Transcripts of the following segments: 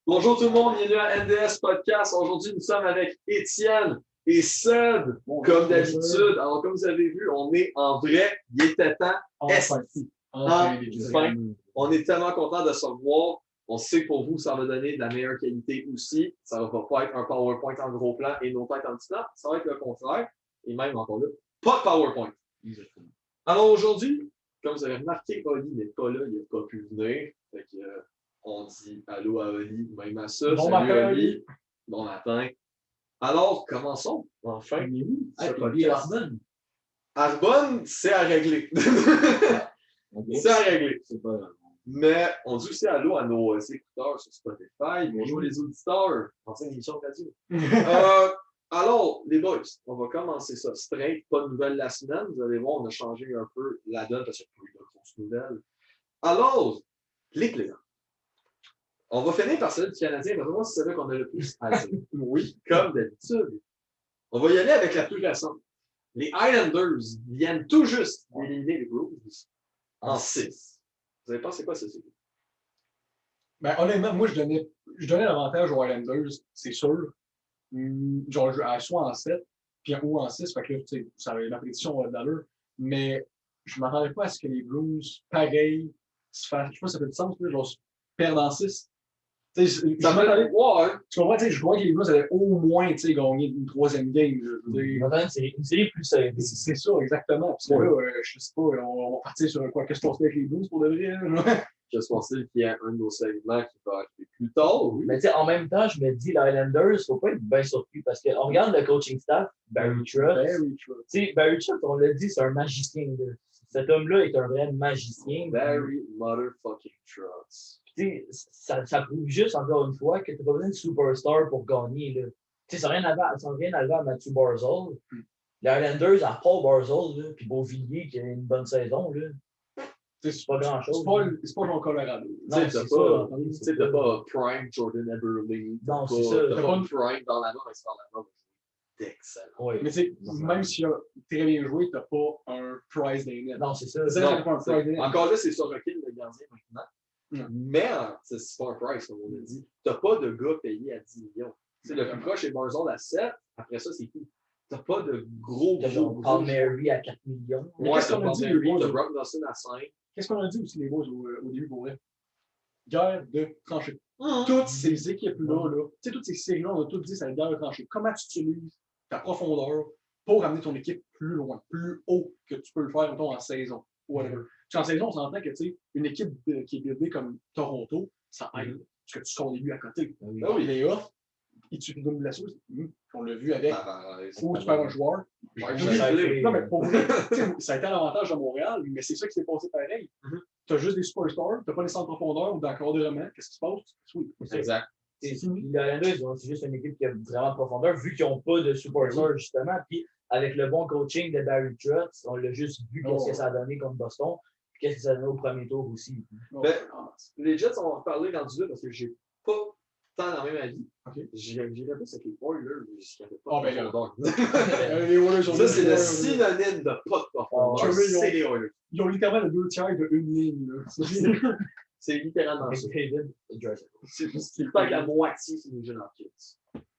Bonjour tout le monde, bienvenue à NDS Podcast. Aujourd'hui, nous sommes avec Étienne et Seb, comme d'habitude. Alors, comme vous avez vu, on est en vrai, il était temps. Enfin, Enfin, on est tellement content de se revoir. On sait que pour vous, ça va donner de la meilleure qualité aussi. Ça ne va pas être un PowerPoint en gros plan et nos têtes en petit plan. Ça va être le contraire. Et même encore là, pas de PowerPoint. Exactement. Alors aujourd'hui, comme vous avez remarqué, Oli n'est pas là, il n'a pas pu venir. Fait que, on dit allô à Oli, même à ça. Bon Salut matin, Oli. Bon matin. Alors, commençons. Enfin. Arbonne, c'est à régler. Okay. C'est à régler. C'est pas grave. Mais on dit aussi allô à nos écouteurs sur Spotify. Bonjour les auditeurs. Ancienne émission de radio. Alors, les boys, on va commencer ça straight. Pas de nouvelles la semaine. Vous allez voir, on a changé un peu la donne parce qu'il n'y a plus de grosses nouvelles. Alors, les playoffs. On va finir par celle du Canadien, parce que moi, c'est celle qu'on a le plus à dire. Oui, comme d'habitude. On va y aller avec la plus récente. Les Islanders viennent tout juste d'éliminer les Blues en 6. Vous avez pensé quoi, ça? Ben, honnêtement, moi, je donnais l'avantage aux Islanders, c'est sûr. Genre, soit en 7, puis ou en 6, fait que là, tu sais, la prédiction d'allure. Mais je ne m'attendais pas à ce que les Blues, pareil, se fassent, je sais pas si ça fait du sens, genre, se perdent en 6. Tu sais, je m'attendais. Ouais. Tu comprends, tu sais, je crois que les Blues allaient au moins, tu sais, gagner une troisième game. C'est une série plus serrée. C'est ça, exactement. Parce que là, je sais pas, on va partir sur quoi? Qu'est-ce qu'on se fait avec les Blues pour de vrai? Hein? Je pense qu'il y a un de nos segments qui va arriver plus tard. Oui. Mais tu sais, en même temps, je me dis, les Highlanders, il ne faut pas être bien surpris parce qu'on regarde le coaching staff, Barry Trotz. Tu sais, Barry Trotz, on l'a dit, c'est un magicien. Là. Cet homme-là est un vrai magicien. Barry motherfucking Trotz. Tu sais, ça prouve juste, encore une fois, que tu n'as pas besoin de superstar pour gagner. Là. Tu sais, ça n'a rien à voir à Matthew Barzal. Les Highlanders, à part Barzal, puis Beauvillier, qui a une bonne saison, là. C'est pas grand-chose. C'est pas genre Colorado. Tu sais, t'as pas Prime Jordan Eberle. Non, c'est ça. T'as pas Prime dans la main, mais c'est dans la main. C'est excellent. Oui. Mais tu sais, même s'il a très bien joué, t'as pas un prize day net. Non, c'est ça. Encore là, c'est sur Sorokin, le gardien, maintenant. Mais c'est pas un prize, comme on a dit. T'as pas de gars payé à 10 millions. C'est le plus proche, c'est Barzal à 7. Après ça, c'est qui? T'as pas de gros. Paul Mary à 4 millions. Ouais, qu'est-ce qu'on a dit? T'as Brock Nelson à 5. Qu'est-ce qu'on a dit aussi, les boys, au début, pour vrai? Guerre de tranchées. Toutes ces équipes-là, tu sais, toutes ces séries-là, on a toutes dit, c'est la guerre de tranchées. Comment tu utilises ta profondeur pour amener ton équipe plus loin, plus haut que tu peux le faire, mettons, en saison, whatever. En saison, on s'entend que, tu sais, une équipe qui est buildée comme Toronto, ça aide, parce que tu scores des buts à côté. Oui, les off, il te suffit d'une blessure, on l'a vu avec, ou tu perds un joueur. Non, mais pour vrai, ça a été l'avantage de Montréal, mais c'est ça qui s'est passé pareil. Tu as juste des superstars, tu n'as pas les centres profondeur ou d'encadrement. Qu'est-ce qui se passe? Oui. Exact. Les Islanders, c'est juste une équipe qui a vraiment de profondeur, vu qu'ils n'ont pas de superstars, justement. Puis avec le bon coaching de Barry Trotz, on l'a juste vu qu'est-ce que ça a donné contre Boston, puis qu'est-ce que ça a donné au premier tour aussi. Les Jets, on va en parler dans du là parce que j'ai pas tant dans le même avis. J'irais plus avec les Oilers, jusqu'à pas de profondeur. Ça, c'est le synonyme de pas de profondeur. C'est les Oilers. Ils ont littéralement le 2/3 de une ligne. C'est littéralement ça. C'est pas que la moitié, c'est les jeunes Hopkins.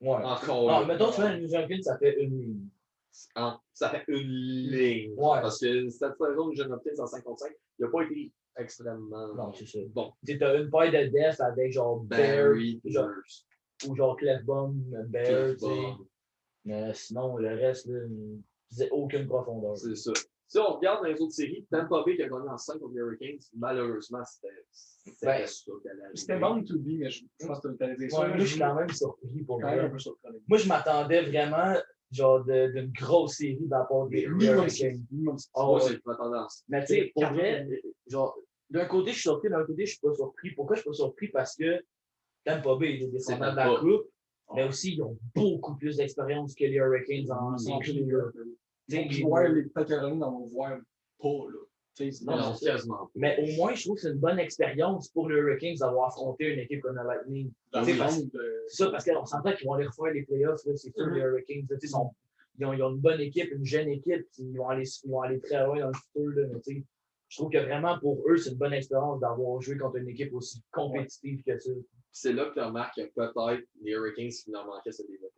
Ouais. Encore. Non, mettons, tu vois, les Hopkins, ça fait une ligne. Ça fait une ligne. Ouais. Parce que cette saison, les jeunes Hopkins en 55, il n'a pas été extrêmement. Non, c'est ça. Bon. Tu as une paille de def avec genre Barry, ou genre Clefbaum, Bear, tu sais. Mais sinon, le reste, là, c'est aucune profondeur. C'est ça. Si on regarde dans les autres séries, Tampa Bay qui a gagné en 5 contre les Hurricanes, malheureusement, c'était ça. C'était bon to be, mais je pense que tu allais dire ça. Moi, je suis quand même surpris pour moi. Moi, je m'attendais vraiment genre d'une grosse série de la part des Hurricanes. Moi, je m'attendais à ça. Mais tu sais, pour vrai, genre, d'un côté, je suis surpris, d'un côté, je suis pas surpris. Pourquoi je suis pas surpris? Parce que Tampa Bay est descendant de la coupe, mais aussi, ils ont beaucoup plus d'expérience que les Hurricanes en série. Les Caroline dans mon voir pas, là. Non, quasiment. Mais au moins, je trouve que c'est une bonne expérience pour les Hurricanes d'avoir affronté une équipe comme la Lightning. C'est ça, parce qu'on s'entend qu'ils vont aller refaire les playoffs, c'est sûr, les Hurricanes. Ils ont une bonne équipe, une jeune équipe, puis ils vont aller très loin dans le futur. Là, mais je trouve que vraiment pour eux, c'est une bonne expérience d'avoir joué contre une équipe aussi compétitive que ça. C'est là que tu remarques que peut-être les Hurricanes, ce qui leur manquait, c'est des vétérans.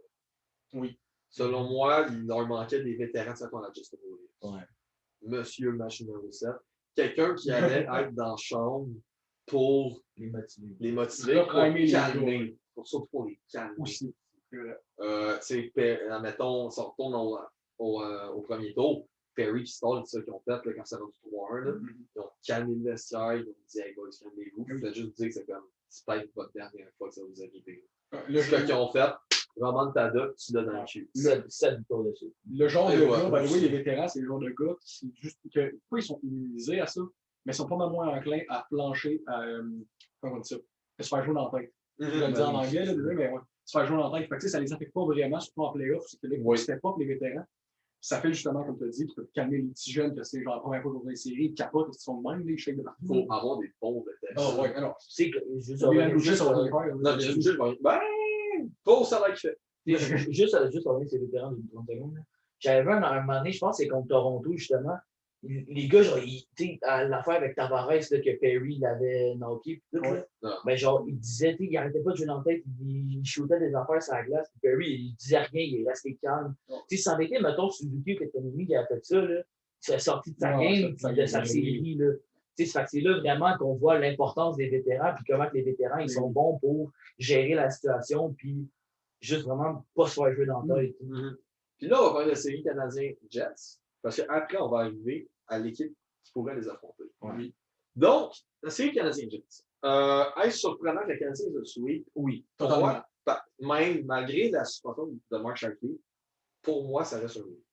Oui. Selon moi, il leur manquait des vétérans de ce qu'on a juste Williams. Ouais. Monsieur le match numéro 7. Quelqu'un qui allait être dans la chambre pour Les motiver. les motiver, pour les calmer. Surtout pour les calmer. Aussi. Admettons, si on retourne au premier tour, Perry et Stall, c'est ça qu'ils ont fait là, quand ça va du 3-1. Ils ont calmé le vestiaire, ils ont dit, hey boys, calmez-vous. Ils ont juste dit que c'est comme, c'est peut-être votre dernière fois que ça vous arrive. Ce qu'ils ont fait, vraiment de ta doc, tu l'as dans le cul. 7 victoires dessus. Le genre Et de voilà. gars, oui, les vétérans, c'est le genre de gars qui, juste, que, pas ils sont immunisés à ça, mais ils sont pas mal moins enclins à plancher, comment on dit ça, à se faire jouer dans la tête. Je vais le dire en anglais, là, mais ouais, se faire jouer dans la tête. Fait que, ça les affecte pas vraiment, surtout en playoff, c'est que là, ils step up les vétérans. Ça fait justement, comme tu as dit, tu peux calmer les petits jeunes, que c'est genre la première fois qu'on voit une série, ils capotent, ils sont de même, les shakes de partout. Il faut avoir des bons vétérans. Ah ouais, alors. Tu sais que juste Ça va le faire. Non, juste, ben, faut ça va qu'il fait. Juste avec ces vétérans de 30 secondes. J'avais vu un moment donné, je pense que c'est contre Toronto, justement. Les gars, genre, l'affaire avec Tavares, là, que Perry l'avait knocké, mais genre, il disait, il arrêtait pas de jouer dans la tête, il shootait des affaires sur la glace, puis Perry, il disait rien, il restait calme. Tu sais, sans été, mettons, Suzuki, que t'as mis, qui a fait ça, là, il serait sorti de sa game, de sa série, là. Tu sais, c'est là vraiment qu'on voit l'importance des vétérans, puis comment les vétérans, ils sont bons pour gérer la situation, puis juste vraiment pas se faire jouer dans la tête. Puis là, on va parler de la série Canadien-Jets, parce qu'après, on va arriver à l'équipe qui pourrait les affronter. Oui. Donc, la série Canadien-Jets. Est-ce surprenant que le Canadien le sweep? Oui. Totalement. Même malgré la suspension de Mark Shankly, pour moi, ça reste un oui.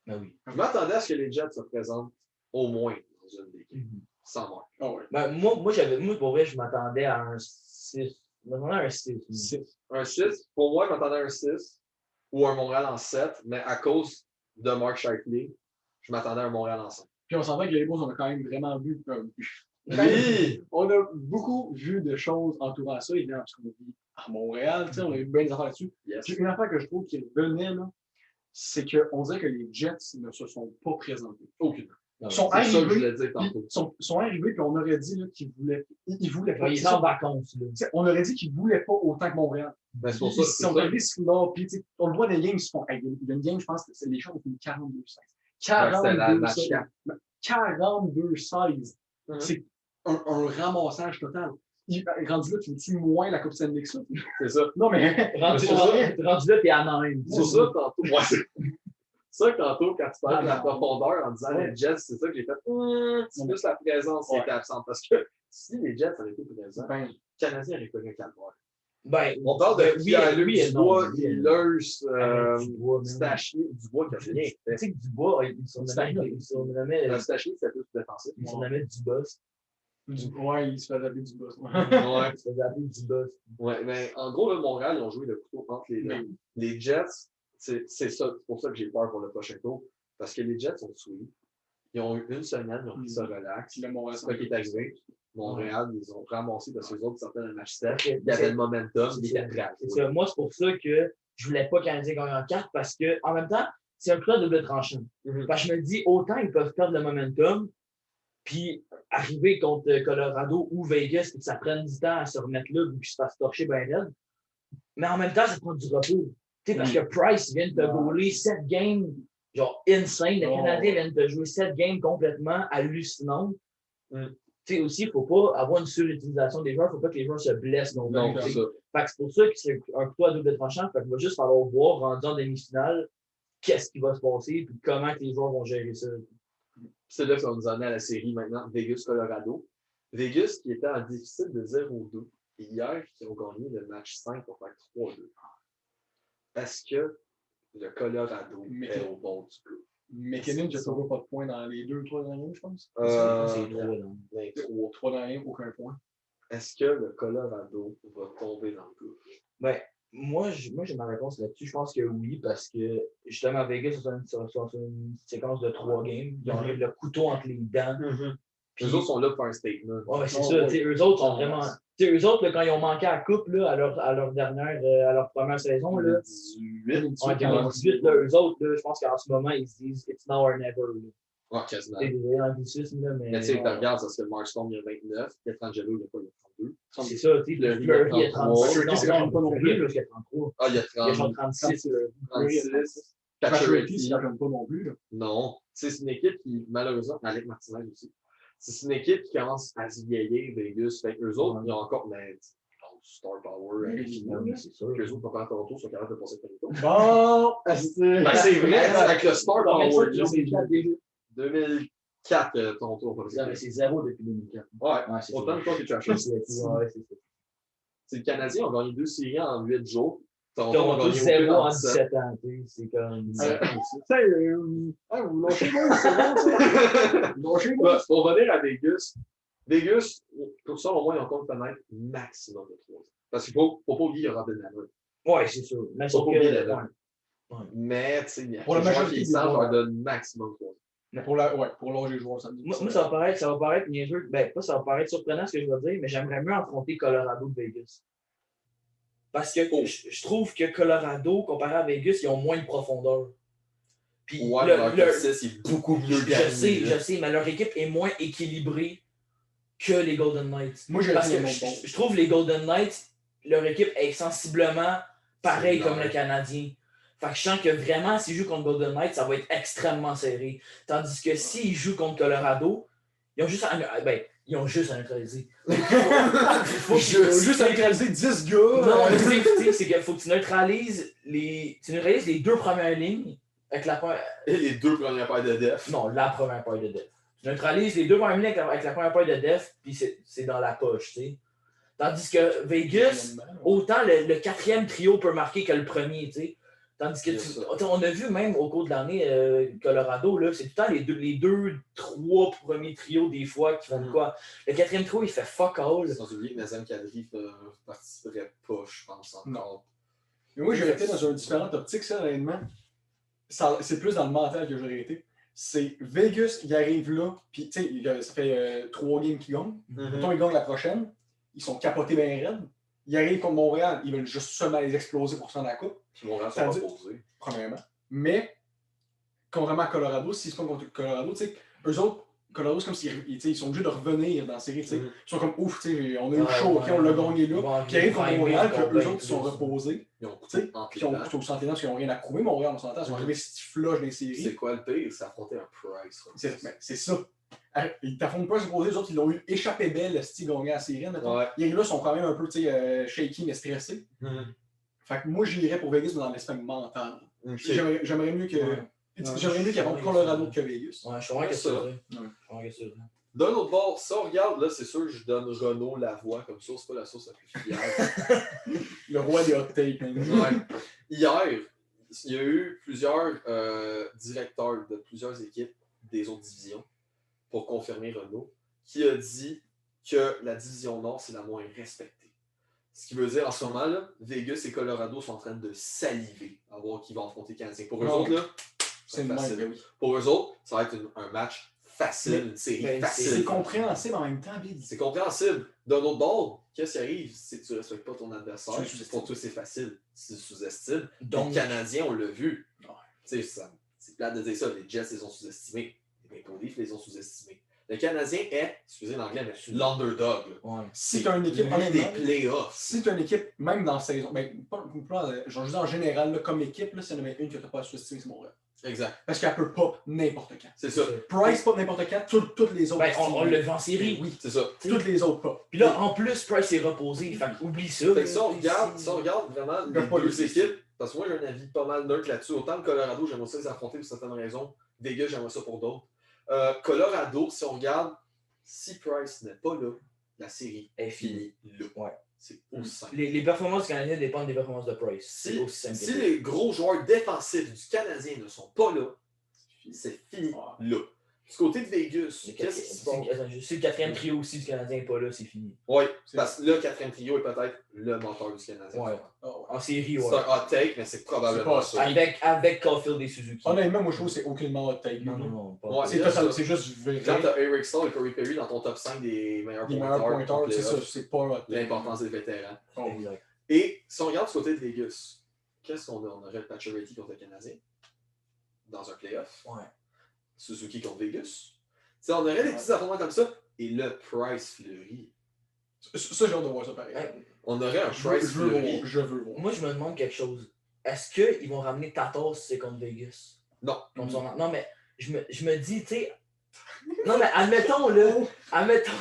Ben oui. Je m'attendais à ce que les Jets se présentent au moins dans une équipe, sans Mark. Ah ouais. Ben, moi, pour vrai, je m'attendais à un 6. Je m'attendais à un 6. Un 6. Pour moi, je m'attendais à un 6 ou un Montréal en 7, mais à cause de Mark Shankly, je m'attendais à un Montréal en 5. Puis on s'entend que les Bulls, on a quand même vraiment vu. Oui! On a beaucoup vu de choses entourant ça, évidemment, parce qu'on vit à Montréal, on a eu bien des affaires là-dessus. Yes. Puis une affaire que je trouve qui revenait, là, c'est qu'on dirait que les Jets ne se sont pas présentés. Aucune. Ils sont C'est ça que je arrivés, voulais dire tantôt. sont arrivés, puis on aurait dit là, qu'ils voulaient pas. Ils sont en vacances. Là. On aurait dit qu'ils ne voulaient pas autant que Montréal. Ben, c'est pour Ils ça. sont arrivés là, puis on le voit dans les games, ils se font. Il y a une game, je pense que c'est les gens ont fini 42-16. 42-16. C'est un ramassage total. Rendu là, tu me tues moins la Coupe Stanley que ça. C'est ça. Non, mais. Rendu là, t'es à Nîmes. C'est ça, tantôt. Ouais, c'est ça, tantôt, quand tu parles de la profondeur en disant les Jets, c'est ça que j'ai fait. C'est plus la présence qui était absente. Parce que si les Jets avaient été présents, le Canadien aurait connu un calvaire. Ben, on parle de Pierre-Luc Dubois, Hillers, Stachny, Dubois qui a rien. Tu sais que Dubois, il surnommait. Stachny, c'était plus défensif. Il surnommait Dubos. Ouais, il se fait appeler Dubos. Ouais. Il se faisait appeler Dubos. Ouais, mais en gros, le Montréal, ils ont joué le couteau entre les deux. Les Jets, c'est ça, c'est pour ça que j'ai peur pour le prochain tour. Parce que les Jets sont sweet. Ils ont eu une semaine, ils ont pris ça relax. C'est ça qui est arrivé. Montréal, ils ont ramassé parce que les autres sortaient d'un match 7. Il y avait le momentum, ils étaient prêts. Moi, c'est pour ça que je voulais pas Canadien gagne en 4 parce que, en même temps, c'est un club de double tranchant. Parce que je me dis, autant ils peuvent perdre le momentum, puis arriver contre Colorado ou Vegas, et que ça prenne du temps à se remettre là, ou qu'ils se fassent torcher bien raide. Mais en même temps, ça prend du repos. Parce que Price vient de te gauler 7 games, genre insane. Le Canadien vient de te jouer 7 games complètement hallucinantes. Tu sais, aussi, il ne faut pas avoir une surutilisation des joueurs. Il ne faut pas que les joueurs se blessent non plus. C'est pour ça que c'est un couteau à double tranchant. Il va juste falloir voir, rendu en demi-finale, qu'est-ce qui va se passer et comment les joueurs vont gérer ça. C'est là qu'on nous en est à la série maintenant, Vegas-Colorado. Vegas qui était en déficit de 0-2. Et hier, qui ont gagné le match 5 pour faire 3-2. Est-ce que le Colorado est au bord du coup? McKinnon, je ne trouve pas de points dans les 2-3 derniers, je pense. C'est 3 derniers, aucun point. Est-ce que le Colorado va tomber dans le coup? Ben, moi, j'ai ma réponse là-dessus. Je pense que oui, parce que justement, Vegas, c'est une séquence de 3 games. Ils ont le couteau entre les dents. Puis eux autres sont là pour un statement. Ouais, c'est ça. Eux autres sont vraiment. Eux autres, là, quand ils ont manqué à la coupe là, à leur première saison, là, 2018, là, eux autres, là, je pense qu'en ce moment, ils se disent It's now or never. Ouais, quasiment. C'est des anglicismes, là, mais. Mais tu sais, regarde, parce que Markstrom, il y a 29, Pietrangelo, il y a pas, il y a 32. C'est ça, tu sais, Fleury, Fleury, il y a 33. 36. Fleury, c'est quand même pas non Fleury, plus. il y a plus que 33. Ah, il y a Il y a genre 30, 36. 36. Pacioretty, Pacioretty. ça j'aime pas non plus. Là. Non. C'est une équipe qui, malheureusement, Alec Martinez aussi. C'est une équipe qui commence à se vieillir, Vegas. Fait qu'eux autres, ils ont encore, mais, Star Power, C'est sûr. qu'eux autres, comparé à Toronto, sont capables de passer le Toronto. Bon, Ben, c'est vrai, avec le Star Power, C'est 2004, Toronto, on va c'est zéro depuis 2004. Ouais, c'est autant de fois que tu as Ouais, acheté. c'est ça. C'est le Canadien ont gagné 2 séries en 8 jours. Toronto a Toronto, gagné zéro en 17. 17 ans. C'est comme. vous lâchez moi, c'est bon ça. Vous lâchez moi. Pour revenir à Vegas, Vegas, pour ça, au moins, ils ont compte connaître maximum de 3 ans. Parce qu'il ne faut pas oublier, il y aura Robin Lehner. Ouais, c'est sûr. Mais Faut sauf pas que. oublier Lehner. Ouais. Mais, tu sais, il y a Pour la des joueurs majorité qui des savent, je joueurs. leur donne maximum 3 ans. Mais pour l'âge des joueurs, ça me dit. Moi, ça va paraître niaiseux. Ben, pas ça va paraître surprenant ce que je vais dire, mais j'aimerais mieux affronter Colorado que Vegas. Parce que je trouve que Colorado, comparé à Vegas, ils ont moins de profondeur. Puis Ouais, leur top 6 est beaucoup mieux je sais, mais leur équipe est moins équilibrée que les Golden Knights. Moi, j'ai Parce que bon. je trouve les Golden Knights, leur équipe est sensiblement pareille comme le Canadien. Fait que je sens que vraiment, s'ils jouent contre Golden Knights, ça va être extrêmement serré. Tandis que s'ils jouent contre Colorado, ils ont juste à neutraliser. Faut juste neutraliser 10 gars. Non, mais c'est qu'il faut que tu neutralises les 2 premières lignes avec la première. Et les 2 premières paires de def. Non, la première paire de def. Tu neutralises les 2 premières lignes avec la première paire de def, puis c'est dans la poche, tu sais. Tandis que Vegas, autant le 4e trio peut marquer que le premier, tu sais. Tandis que on a vu même au cours de l'année, Colorado, là, c'est tout le temps les deux, 3 premiers trios des fois qui font de quoi. Le 4e trio, il fait fuck all. Sans oublier que Nazem Kadri ne participerait pas, je pense, encore. Non. Mais moi, j'aurais été dans une différente optique, ça, honnêtement. C'est plus dans le mental que j'aurais été. C'est Vegas qui arrive là, puis tu sais, ça fait 3 games qu'ils gagnent. Mettons, ils gagnent la prochaine. Ils sont capotés bien raides. Ils arrivent contre Montréal, ils veulent juste seulement les exploser pour s'en la coupe. Puis Montréal sont pas posés. Premièrement. Mais, contrairement à Colorado, s'ils se font contre Colorado, tu sais, eux autres, Colorado, c'est comme s'ils sont obligés de revenir dans la série. Ils sont comme ouf, on a eu chaud, on l'a gagné là. Puis ils arrivent contre Montréal, puis eux autres, ils sont reposés. Ils ont coupé puis ils ont couteau sans parce qu'ils n'ont rien à prouver. Montréal, on s'entend, ils sont arrivés stifloches dans les séries. C'est quoi le pire? C'est affronter un Price. C'est ça. Ils t'affrontent pas supposé, les autres, ils l'ont eu échappé belle, si ils gagnaient la série. Ouais. Ils là sont quand même un peu shaky, mais stressés. Fait que moi, j'irais pour Vegas dans l'aspect mental. Okay. J'aimerais mieux que. J'aimerais mieux qu'il y ait Colorado que Vegas. Ouais, je suis vraiment que ça. D'un autre bord, ça, regarde, là, c'est sûr que je donne Renaud la voix comme ça, c'est pas la sauce la plus fiable. Le roi des hot takes. Ouais. Hier, il y a eu plusieurs directeurs de plusieurs équipes des autres divisions pour confirmer Renaud, qui a dit que la division Nord, c'est la moins respectée. Ce qui veut dire, en ce moment, là, Vegas et Colorado sont en train de saliver à voir qui va affronter le Canadien. Pour eux autres, là, c'est facile. Oui. Pour eux autres, ça va être un match facile, une série facile. C'est compréhensible en même temps, Bill. C'est compréhensible. D'un autre bord, qu'est-ce qui arrive si tu ne respectes pas ton adversaire? Pour toi, c'est facile. Tu sous-estimes. Donc, les Canadiens, on l'a vu. C'est plate de dire ça. Les Jets les ont sous-estimés. Les Maple Leafs les ont sous-estimés. Le Canadien est, excusez l'anglais, mais l'underdog. Ouais. Si tu as une équipe des playoffs. Si tu as une équipe, même dans la saison, genre juste en général, là, comme équipe, là, s'il y en avait une que tu n'as pas sous-estimée, c'est Montréal. Exact. Parce qu'elle peut pas n'importe quand. C'est ça. Price pas n'importe quand, toutes les autres. Ben, on le vend en série. Oui, c'est ça. Toutes les autres pas. Puis là, en plus, Price est reposé. Fait oublie ça. Fait que si on regarde vraiment les deux équipes, parce que moi j'ai un avis pas mal neutre là-dessus. Autant que Colorado, j'aimerais ça les affronter pour certaines raisons. Vegas, j'aimerais ça pour d'autres. Colorado, si on regarde, si Price n'est pas là, la série est finie là. Ouais. C'est aussi simple. Les performances du Canadien dépendent des performances de Price. C'est aussi simple. Si les gros joueurs défensifs du Canadien ne sont pas là, c'est fini là. Du côté de Vegas, qu'est-ce qui se passe? Si le 4e trio aussi du Canadien n'est pas là, c'est fini. Oui, parce que le 4e trio est peut-être le moteur du Canadien. Ouais. En série, ouais. C'est un hot take, mais c'est probablement ça. Avec Caulfield et Suzuki. Honnêtement, moi je trouve que c'est aucunement hot take. Non, pas. C'est juste vrai. Quand t'as Eric Stahl et Corey Perry dans ton top 5 des meilleurs pointeurs, c'est ça, c'est pas hot take. L'importance des vétérans. Exact. Et si on regarde du côté de Vegas, qu'est-ce qu'on a? On aurait le Pacioretty contre le Canadien dans un playoff. Ouais. Suzuki contre Vegas. T'sais, on aurait des petits affrontements comme ça. Et le Price Fleury. Ça, j'ai hâte de voir ça pareil. On aurait un Price Fleury. Je veux voir. Moi, je me demande quelque chose. Est-ce qu'ils vont ramener Tatos si c'est contre Vegas? Non. Non, mais je me dis, tu sais. Non, mais admettons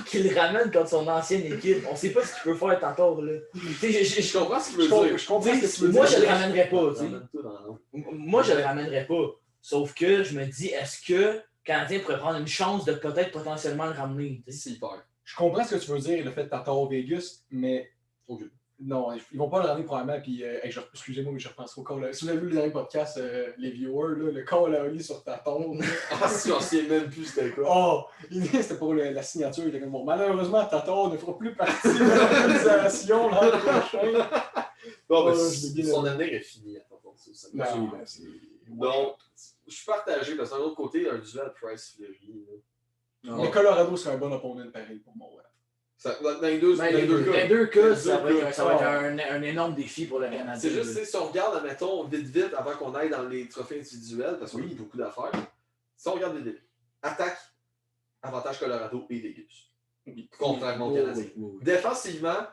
qu'il le ramène contre son ancienne équipe. On sait pas ce qu'il peut faire Tatos, là. Je comprends ce qu'il veut dire. Je comprends ce que tu veux dire. Moi, je le ramènerais pas, tu sais. Ramène-toi dans l'eau. Moi, je le ramènerais pas. Sauf que je me dis, est-ce que le Canadien pourrait prendre une chance de peut-être potentiellement le ramener? S'il perd. Je comprends ce que tu veux dire, le fait de Tatar Vegas, mais. Ok. Non, ils vont pas le ramener probablement. Puis, excusez-moi, mais je repenserai au call. Si vous avez vu le dernier podcast, les viewers, là, le call à Oli sur Tatar. Ah, si j'en sais même plus c'était quoi. Oh, c'était pour la signature. Il était comme bon, malheureusement, Tatar ne fera plus partie de l'organisation l'an prochain. Non, mais je son avenir est fini à Tatar. Donc, je suis partagé parce que d'un autre côté, un duel Price Fleury. Mais Colorado serait un bon opponent pareil pour moi. Dans les deux cas, ça va être un énorme défi pour le Canadien. C'est juste, si on regarde, admettons, vite, avant qu'on aille dans les trophées individuels, parce qu'il y a beaucoup d'affaires, si on regarde vite, attaque, avantage Colorado et Vegas. Contrairement au Canadien. Oui. Défensivement,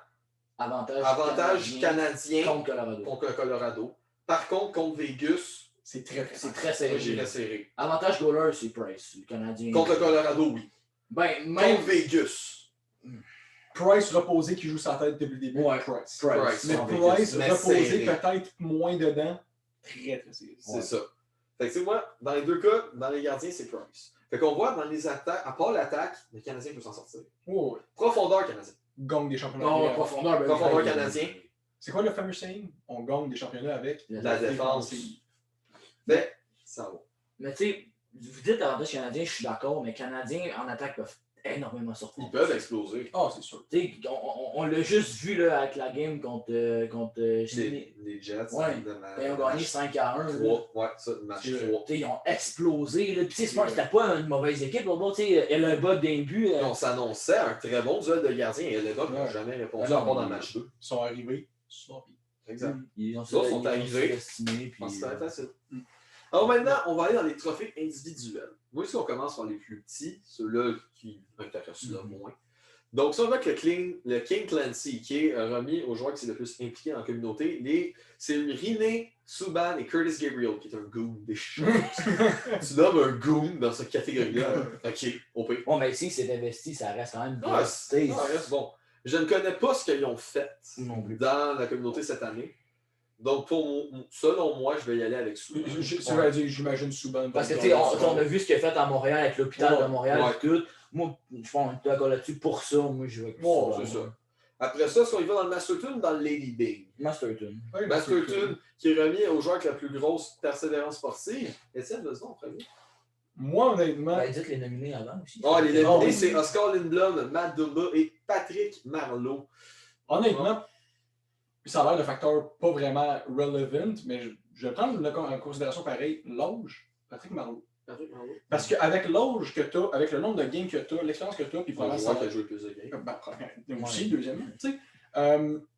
avantage canadien contre Colorado. Par contre, contre Vegas, c'est très serré. serré. Avantage goaler, c'est Price, le Canadien. Contre le Colorado, oui. Contre Vegas. Price reposé qui joue sa tête depuis le début. Ouais, Price. Mais Price reposé peut-être moins dedans. Très serré. C'est ça. Fait que moi, dans les deux cas, dans les gardiens, c'est Price. Fait qu'on voit dans les attaques, à part l'attaque, le Canadien peut s'en sortir. Ouais. Profondeur canadien. Gagne des championnats. Non, profondeur canadien. C'est quoi le fameux saying? On gagne des championnats avec la défense. Fait, ça va. Mais tu sais, vous dites avantage canadien, je suis d'accord, mais Canadiens en attaque peuvent énormément sortir. Ils peuvent exploser. Ah, c'est sûr. On l'a juste vu là, avec la game contre les Jets. Ouais. Ils ont gagné 5-1. 3. Ouais, ça, match 3. Ils ont explosé. Puis c'est sûr que c'était pas une mauvaise équipe. Elle a un bas d'un but. On s'annonçait un très bon duel de gardien et le gars n'a jamais répondu encore dans le match 2. Ils sont arrivés. Exact. Ils sont arrivés. Puis c'était facile. Alors maintenant, on va aller dans les trophées individuels. Moi, si on commence par les plus petits, ceux-là qui m'intéressent le moins. Donc, si on voit que le King Clancy, qui est remis aux joueurs qui s'est le plus impliqué dans la communauté, c'est Riné, Subban et Curtis Gabriel, qui est un goon des choses. Tu nommes un goon dans cette catégorie-là. OK, au pire. Bon, mais si c'est investi, ça reste quand même bien. Ça reste bon. Je ne connais pas ce qu'ils ont fait dans la communauté cette année. Donc, selon moi, je vais y aller avec Subban. J'imagine Subban. Parce que, tu sais, on a vu ce qu'il a fait à Montréal avec l'hôpital de Montréal et tout. Moi, je pense qu'on est d'accord là-dessus. Pour ça, moi, je vais avec c'est ça. Après ça, est-ce qu'on y va dans le Masterton ou dans le Lady Bing? Masterton. Oui, Masterton, qui est remis au joueur avec la plus grosse persévérance sportive. Étienne, vas-y, en premier. Moi, honnêtement. Dites les nominés avant aussi. Les nominés, c'est Oscar Lindblom, Matt Dumba et Patrick Marleau. Honnêtement, ça a l'air de facteur pas vraiment relevant, mais je vais prendre en considération pareil l'âge, Patrick Marleau. Parce qu'avec l'âge que tu as, avec le nombre de games que tu as, l'expérience que tu as, puis probablement ça va jouer plus de games. Aussi, deuxièmement, tu sais.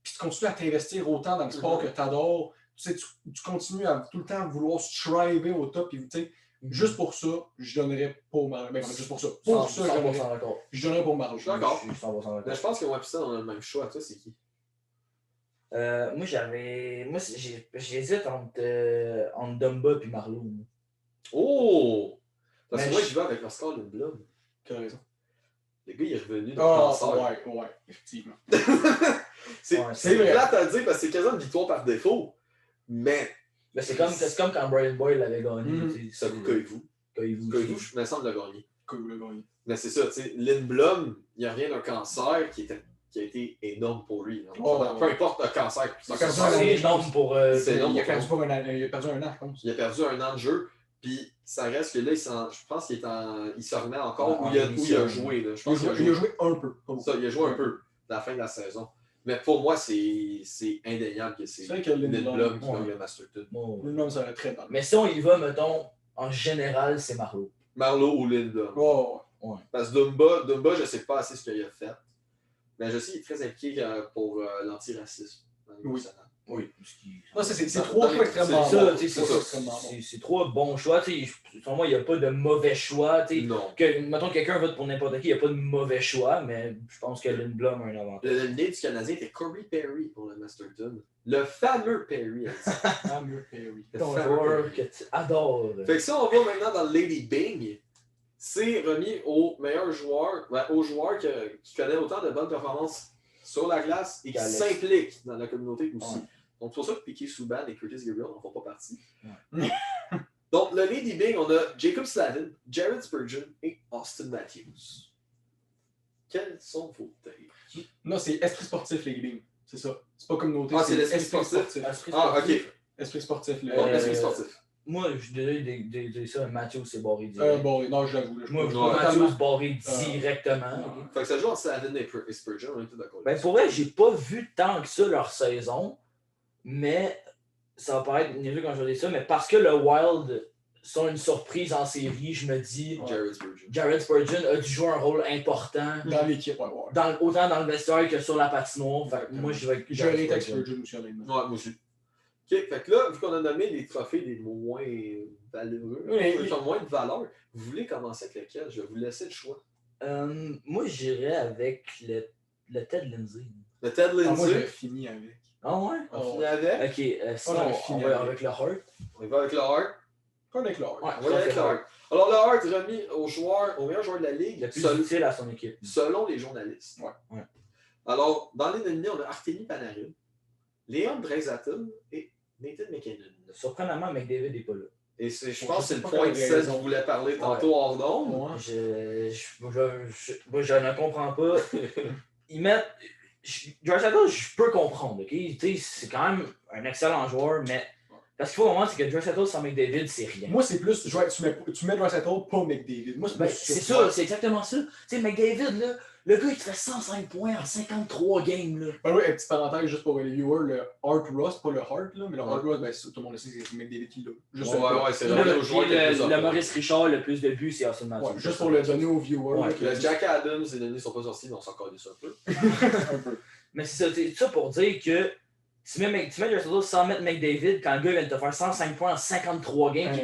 Puis tu continues à t'investir autant dans le sport que tu adores. Tu sais, tu continues à tout le temps vouloir striver au top. Puis, tu sais, juste pour ça, je donnerais pour Marleau. Mais juste pour ça. Pour ça, je donnerais pour Marleau. Je suis d'accord. Je pense que moi, puis ça, on a le même choix. Toi, c'est qui? Moi, j'hésite entre Dumba et Marleau. Oh! Parce que moi, j'y vais avec Oscar Lindblom. Tu as raison. Le gars, il est revenu de cancer. Ouais, effectivement. C'est plate à dire parce que c'est quasiment une victoire par défaut. Mais c'est comme quand Brian Boyle l'avait gagné. Ça vous cueille-vous. Cueille-vous, je me semble l'a gagné. Cueille-vous l'a gagné. Mais c'est ça, tu sais, Lindblom, il revient d'un cancer qui a été énorme pour lui. Peu importe le cancer. C'est énorme pour. Il a perdu un an, je pense. Il a perdu un an de jeu. Puis ça reste que là, je pense qu'il se remet encore où il a joué. Là. Il a joué un peu. Il a joué un peu à la fin de la saison. Mais pour moi, c'est indéniable que c'est Lindblom qui gagne le Masterton. Lindblom, ça va très mal. Mais si on y va, mettons, en général, c'est Marleau. Marleau ou Lindblom. Ouais. Parce que Dumba, je ne sais pas assez ce qu'il a fait. Mais je sais qu'il est très impliqué pour l'antiracisme dans le national. Oui. Non, c'est trois choix extrêmement bons. C'est trois bons choix. Pour moi, il n'y a pas de mauvais choix. Non. Mettons que quelqu'un vote pour n'importe qui, il n'y a pas de mauvais choix, mais je pense que Lindblom a un avantage. Le nez du Canadien était Corey Perry pour le Masterton. Le fameux Perry. fameux Perry. Ton joueur que tu adores. Fait que ça, on va maintenant dans le Lady Bing. C'est remis au meilleur joueur, au joueur qui connaît autant de bonnes performances sur la glace et qui s'implique dans la communauté aussi. Ouais. Donc, c'est pour ça que Piquet Subban et Curtis Gabriel n'en font pas partie. Ouais. Donc, le Lady Bing, on a Jacob Slavin, Jared Spurgeon et Austin Matthews. Quels sont vos takes? Non, c'est esprit sportif, les Bing. C'est ça. C'est pas communauté. Ah, c'est l'esprit sportif. Ah, ok. Esprit sportif. Esprit sportif. Moi, je suis désolé de dire ça, Matthews s'est barré direct. Non, j'avoue. Moi, je vois Matthews barré directement. Fait que ça joue entre Slavin et Spurgeon, on est tout d'accord. Ben, pour vrai, j'ai pas vu tant que ça leur saison, mais ça va paraître niaiseux quand je vais dire ça, mais parce que le Wild sont une surprise en série, je me dis Jared Spurgeon a dû jouer un rôle important dans l'équipe, autant dans le vestiaire que sur la patinoire. Fait que moi, je vais avec Jared Spurgeon aussi, honnêtement. Ouais, moi aussi. OK, fait que là, vu qu'on a nommé les trophées les moins valeureux, qui ont moins de valeur, vous voulez commencer avec lequel? Je vais vous laisser le choix. Moi, j'irais avec le Ted Lindsay. Le Ted Lindsay? Moi, j'ai fini avec. Ah ouais? On finit avec? OK, sinon, on va avec le Hart. On va avec le Hart? Pas avec le Hart. Ouais, on va avec le Hart. Alors, le Hart remis au meilleur joueur de la Ligue. Le plus utile à son équipe. Selon les journalistes. Ouais. Alors, dans les nominés, on a Artemi Panarin, Leon Draisaitl et Nathan McKinnon. Surprenamment, McDavid n'est pas là. Et je pense que c'est le point que Seth voulait parler tantôt hors d'onde. Moi, je ne comprends pas. Ils mettent... Draisaitl, je peux comprendre. Okay? C'est quand même un excellent joueur, mais... Parce qu'il faut vraiment, c'est que Draisaitl sans McDavid, c'est rien. Moi, c'est plus, tu mets Draisaitl, pas McDavid. Moi, c'est ça, c'est exactement ça. Tu sais, McDavid, là, le gars, il te fait 105 points en 53 games. Là. Ben oui, petite parenthèse juste pour les viewers, le Hart Ross, pas le Hart, là, mais le Hart Ross, ben, tout le monde le sait, c'est McDavid qui l'a. Ouais, c'est le Maurice Richard, le plus de buts, c'est Austin Matthews. Ouais, juste pour le donner aux viewers. Le Jack Adams, les données ne sont pas sorties, mais on s'en connaît ça un peu. Un peu. Mais c'est ça pour dire que tu mets Draisaitl sans mettre McDavid quand le gars vient de te faire 105 points en 53 games,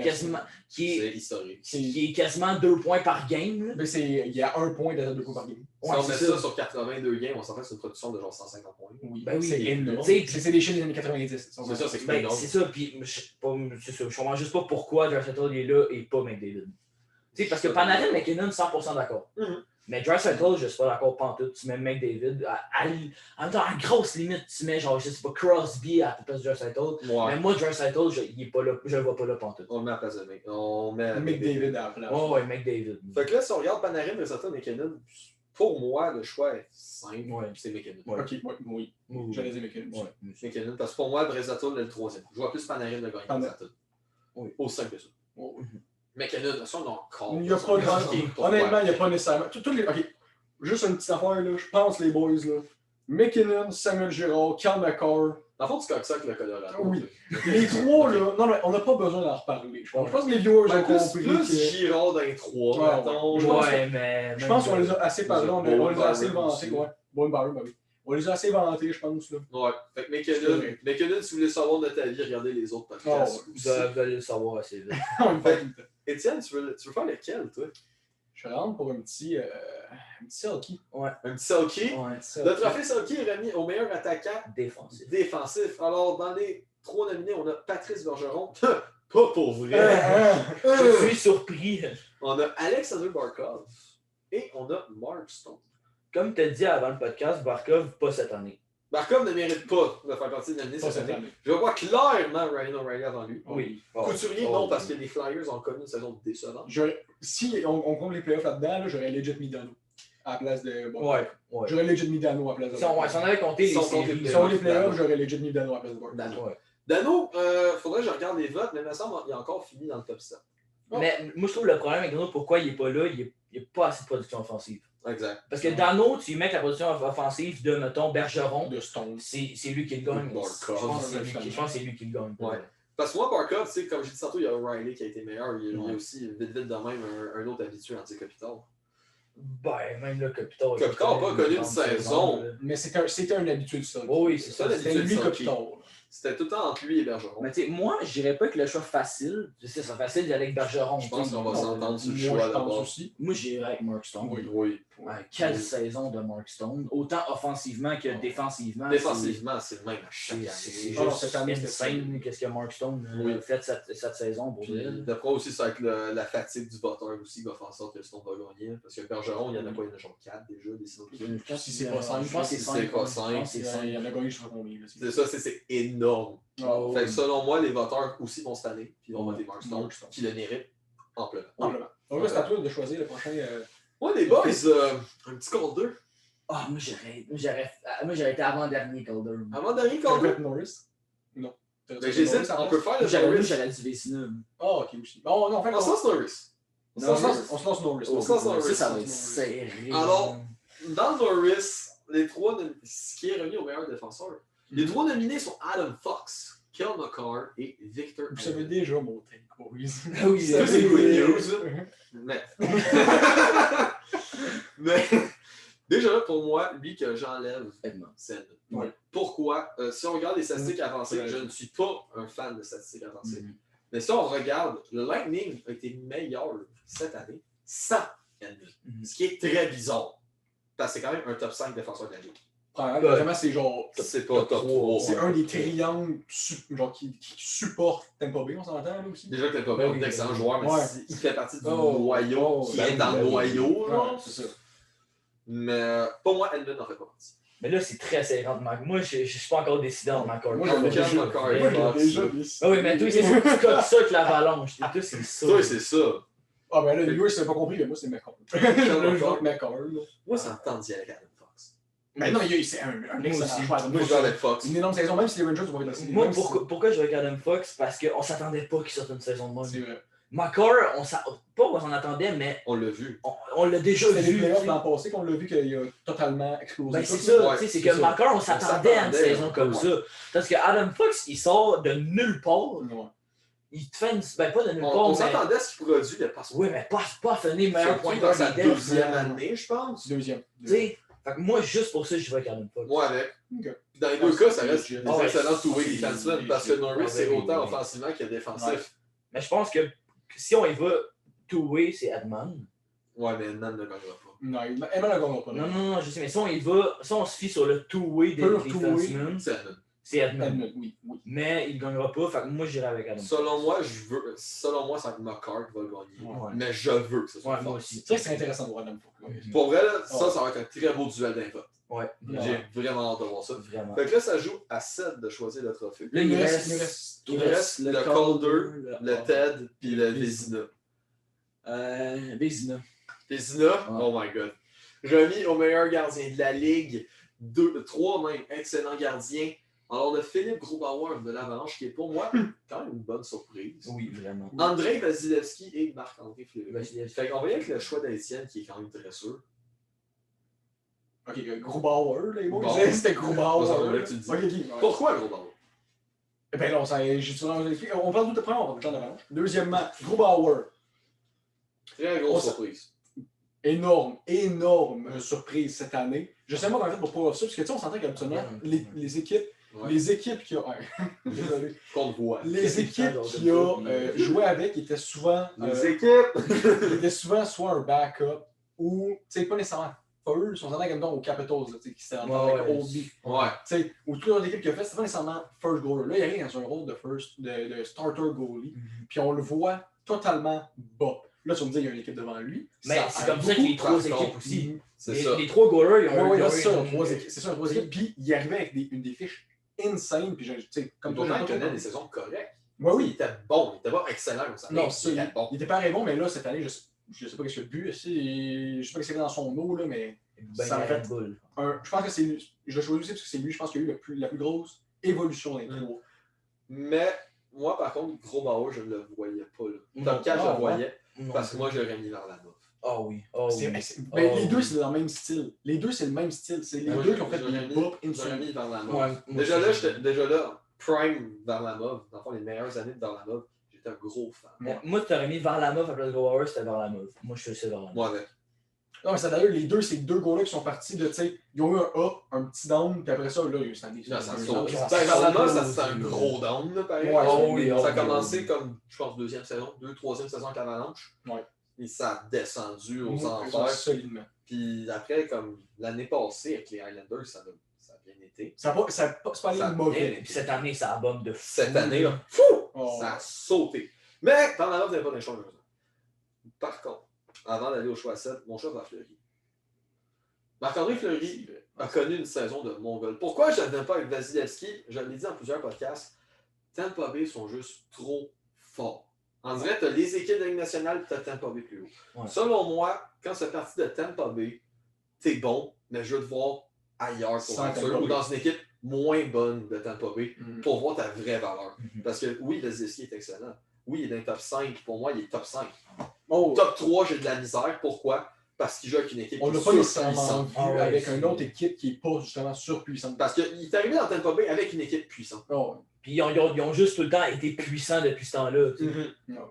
qui est historique. Qui est quasiment 2 points par game. Là. Mais il y a 1 point de 2 points par game. Si on met ça sur 82 games, on s'en fait que c'est une production de genre 150 points. Oui, c'est énorme. C'est des chiffres des années 90. C'est ça, c'est énorme. C'est ça, puis je comprends juste pas pourquoi Draisaitl est là et pas McDavid. Parce que Panarin et McKinnon, 100% d'accord. Mais Draisaitl, je suis pas d'accord pantoute. Tu mets McDavid en même temps, à grosse limite, tu mets genre, je sais pas, Crosby à la place de Draisaitl. Mais moi, Draisaitl, il est pas là, je le vois pas là pantoute. On le met à la place de on met McDavid à la place. Ouais, McDavid. Fait que là, si on regarde Panarin, Draisaitl, McKinnon, pour moi, le choix est simple. C'est McKinnon. Ok, oui. J'allais dire McKinnon. McKinnon, parce que pour moi, Draisaitl est le troisième. Je vois plus Panarin de gagner Draisaitl. Aussi simple que ça. McKinnon, de toute façon, on a encore. Il n'y a pas de. Honnêtement, il n'y a pas nécessairement. Ok, juste une petite affaire, là. Je pense, les boys, là. McKinnon, Samuel Girard, Cal McCarr. Dans le fond, tu coques ça avec le Colorado. Oui. Les trois, là. Non, on n'a pas besoin d'en reparler. Je pense que les viewers ont compris. Plus Girard dans les trois, mettons. Je pense qu'on les a assez parlé. On les a assez vantés. Bon, oui. On les a assez vantés, je pense. Là. Ouais. Fait que McKinnon, si vous voulez savoir de ta vie, regardez les autres podcasts. Vous allez le savoir assez vite. Étienne, tu veux faire lequel, toi? Je rentre pour un petit Selkie. Ouais. Un petit Selkie? Ouais. Le trophée Selkie est remis au meilleur attaquant défensif. Alors, dans les 3 nominés, on a Patrice Bergeron. Pas pour vrai. Je suis surpris. On a Alexander Barkov. Et on a Mark Stone. Comme tu as dit avant le podcast, Barkov, pas cette année. Barkov ne mérite pas de faire partie de l'année cette année. Je vois clairement Ryan O'Reilly avant lui. Oui. Couturier, non, parce que les Flyers ont connu une saison décevante. Si on compte les playoffs là-dedans, j'aurais legit mis Dano à la place de. Ouais. J'aurais legit mis Dano à la place de. Si on avait compté les séries. Si on les playoffs, j'aurais legit mis Dano à la place de. Dano, faudrait que je regarde les votes, mais il me semble qu'il a encore fini dans le top 7. Mais moi, je trouve le problème avec Dano, pourquoi il n'est pas là, il n'y a pas assez de production offensive. Exact. Parce que Dano, tu mets la production offensive de, mettons, Bergeron. De Stone. C'est lui qui le gagne. Je pense que c'est lui qui le gagne. Ouais. Parce que moi, Barkov, tu sais, comme j'ai dit tantôt, il y a O'Reilly qui a été meilleur. Il y a aussi, vite de même, un autre habitué anti Kopitar. Ben, même le Kopitar. Kopitar n'a pas connu une saison. Mais c'était un habitué du sol. Oui, c'est ça. C'était lui Kopitar. C'était tout le temps entre lui et Bergeron. Mais tu sais, moi, je dirais pas que le choix facile, c'est facile d'y aller avec Bergeron. Je pense qu'on va s'entendre sur le Moi, choix je pense d'abord. aussi. Moi, j'irais avec Mark Stone. Oui. Quelle saison de Mark Stone, autant offensivement que défensivement. Défensivement, c'est le même à chaque année. C'est Ah, juste cette année, insane qu'est-ce que Mark Stone a fait cette saison pour Puis, elle. d'après aussi, c'est avec la fatigue du voteur aussi qui va faire en sorte que Stone va gagner. Parce que Bergeron, il y en a quoi? Il y en a genre 4 déjà, des signatures. Si c'est pas 5, je pense que c'est 5. C'est pas 5. il y en a gagné, je sais pas combien. C'est ça, c'est énorme. Oh, Fait que selon moi, les voteurs aussi vont cette année. Puis ils vont Ouais. voter Mark Stone, qui le mérite amplement. Donc là, c'est à toi de choisir le prochain. Ouais, les boys, un petit Calder. Ah, moi, j'aurais été avant-dernier Calder. Avant-dernier Calvert Calder. Norris? Non. Ben, j'hésite, on peut faire le Moi, Norris. j'aurais dit Vézina. Ah, ok, aussi. Bon, non, en fait, On se lance Norris. on se lance Norris. On se lance Norris. Ça va être serré. Alors, dans Norris, les trois, ce qui est remis au meilleur défenseur, les trois nominés sont Adam Fox, Kel McCarr et Victor. Vous savez déjà mon take, boys. Oui, Ça, c'est good news. Mais. Mais. Déjà, pour moi, lui que j'enlève, c'est Edmund. Ouais. Pourquoi? Si on regarde les statistiques avancées, je ne suis pas un fan de statistiques avancées. Mais si on regarde, le Lightning a été meilleur cette année sans Edmund. Ce qui est très bizarre. Parce que c'est quand même un top 5 défenseur de la ligue. Vraiment, c'est genre. C'est pas top 3. C'est un des triangles genre, qui supporte Tampa Bay, on s'entend là aussi. Déjà que t'as pas un excellent joueur, mais Ouais. il fait partie du noyau qui est dans le noyau. Là. C'est ça. Mais pour moi, Edmund n'en fait pas partie. Mais là, c'est très serré entre Mac. Moi, je suis pas encore décidé entre Mac. Moi, j'en ai déjà. déjà encore Ouais, un Moi, Fox. j'ai déjà dit ça. Ah oui, mais toi, c'est tu cotes ça que l'avalanche. Toi, c'est ça. Toi, c'est ça. Ah, ben là, lui, c'est pas compris, mais moi, c'est McCarr. Je joue avec McCarr, là. Moi, ça me tente d'y aller avec Adam Fox. Mais non, c'est un excellent aussi. choix. Moi, je vais avec Fox. Une énorme saison, même si les Rangers vont être la série. Moi, pourquoi je vais avec Adam Fox? Parce qu'on s'attendait pas qu'il sorte une saison de C'est même. vrai. McCarr, pas qu'on s'en attendait, mais On l'a vu. on l'a déjà C'était les vu. playoffs tu sais. l'an passé qu'on l'a vu qu'il a totalement explosé. Ben, c'est tout, ça, Ouais, tu sais, c'est c'est que ça. McCarr, on s'attendait à une s'attendait, saison comme ça. Parce que Adam Fox, il sort de nulle part. Ouais. Il te fait une. Ben, pas de nulle part, On mais. s'attendait à ce qu'il produit, mais pas Oui, mais pas finir meilleur Surtout pointeur dans sa des devs. deuxième année, je pense. Deuxième. Tu sais, fait que moi, juste pour ça, je vais avec Adam Fox. Moi, avec. Ok. Puis dans les deux cas, ça reste des Ah, excellents ouais. two-way defensemen. Parce que Norris, c'est Ouais, autant ouais. offensivement que défensif. Ouais. Mais je pense que si on y va two-way, c'est Edman. Ouais, mais Nan ne gagnera pas. Non, Emma ne gagnera pas. Non, non, non, je sais, mais si on y va, si on se fie sur le two-way des Pur two-way. defensemen, C'est Edmund. c'est Edman. Edmund, oui. Mais il ne gagnera pas, fait que moi, j'irai avec Adam. Selon moi, c'est avec McCarr qui va le gagner. Ouais. Mais je veux que ce soit Ouais, moi Fox. aussi. C'est vrai que c'est intéressant de voir Adam Fox. Pour vrai, là, ça va être un très beau duel d'invote. Ouais, J'ai vraiment hâte de voir ça. vraiment. Fait que là, ça joue à 7 de choisir le trophée. Là, il reste Il reste le Calder, le Ted, puis le Vézina. Vézina. Vézina, Ouais. oh my god. Remis au meilleur gardien de la ligue. 3 même excellents gardiens. Alors, le Philippe Grubauer de l'Avalanche, qui est pour moi quand même une bonne surprise. Oui, vraiment. Andrei Vasilevski et Marc-André Fleury. Vasilevski. Fait qu'on va y aller avec le choix d'Étienne, qui est quand même très sûr. Ok, Grubauer, les mots. Bon. C'était Grubauer. Ça, on voulait que tu le dises. Ok, ok. Pourquoi Grubauer? Eh ben non, on parle tout de premier, on va parler de l'Avalanche. Deuxièmement, Grubauer. Très grosse surprise. Énorme surprise cette année. Je sais pas comment faire pour pouvoir ça, parce que tu sais, on s'entend qu'habituellement, les équipes, qui ont. Désolé. Qu'on te voit. Les équipes qui ont joué avec étaient souvent. équipes! étaient souvent soit un backup ou, tu sais, pas nécessairement first, on s'entend comme dans aux Capitals, tu sais, qui s'est entendu avec Oldby. Ouais. Tu sais, ou toute l'autre équipe qui a fait, c'était pas nécessairement first goaler. Là, il arrive dans un rôle de starter goalie, puis on le voit totalement bas. Là, tu vas me dire, il y a une équipe devant lui. Mais c'est comme ça que les trois équipes aussi. C'est ça. Les trois goalers, ils ont Ouais, eu. c'est ça, c'est ça, un trois équipes. Puis il arrivait avec une des fiches insane. Puis, tu sais, comme Comme toi, toi, il j'ai connaît des saisons correctes. Ouais, Il oui. était bon, il était pas excellent comme ça. Non, mais ça, il était bon. il était pas bon, mais là, cette année, je sais pas ce qu'il a bu. Je sais pas ce qu'il y avait dans son eau, là, mais Ben, ça a fait Red Bull. je pense que c'est lui. Je le choisis aussi parce que c'est lui, je pense, qui a eu la plus grosse évolution des trois. Mais moi, par contre, Grubauer, je ne le voyais pas. Là. Top 4, je Ah, le ouais. voyais. Non. Parce que moi, j'aurais mis Varlamov. Ah oui. Ah oui. Ben, les deux, c'est dans le même style. Les deux, c'est le même style. C'est les Moi, deux qui ont fait j'aurais des mis- bops J'aurais insane. mis Varlamov. Ouais, moi Déjà là, prime Varlamov, dans le fond, les meilleures années de Varlamov, j'étais un gros fan. Moi, tu t'aurais mis Varlamov après le Growler, c'était Varlamov. Moi, je te sais Varlamov. Moi avec. Non, mais ça d'ailleurs, les deux, c'est deux gars-là qui sont partis de, tu sais, ils ont eu un A, un petit down, puis après ça, là, il y a eu cette année. Non, ça ça, saute. ça, Vraiment, ça, c'était un gros down, là, pareil. Ouais, Ça a oui, commencé oui. comme, je pense, deuxième saison, troisième saison avec l'Avalanche. Ouais. Et ça a descendu aux Genre, enfers. solidement. Puis après, comme l'année passée avec les Highlanders, ça a bien été. C'est pas allé Ça a mauvais. bien Puis cette année, ça bombe de fou. Cette année-là, fou! Oh. Ça a sauté. Mais, pendant là, vous n'avez pas d'échange. Par contre, avant d'aller au choix 7, mon choix va Fleury. Marc-André Fleury a connu une saison de Mongol. Pourquoi je ne viens pas avec Vasilevski? Je l'ai dit dans plusieurs podcasts. Tampa Bay sont juste trop forts. On dirait que tu as les équipes de la Ligue nationale et tu as Tampa Bay plus haut. Ouais. Selon moi, quand c'est parti de Tampa Bay, t'es bon, mais je veux te voir ailleurs pour être sûr, ou dans une équipe moins bonne de Tampa Bay pour voir ta vraie valeur. Parce que oui, Vasilevski est excellent. Oui, il est dans le top 5. Pour moi, il est top 5. Oh. Top 3, j'ai de la misère. Pourquoi? Parce qu'il joue avec une équipe On qui l'a est pas nécessairement surpuissante. vu avec une autre équipe qui n'est pas justement surpuissante. Parce qu'il est arrivé dans Tampa Bay avec une équipe puissante. Oh. Puis ils ont juste tout le temps été puissants depuis ce temps-là. Tu sais. Non.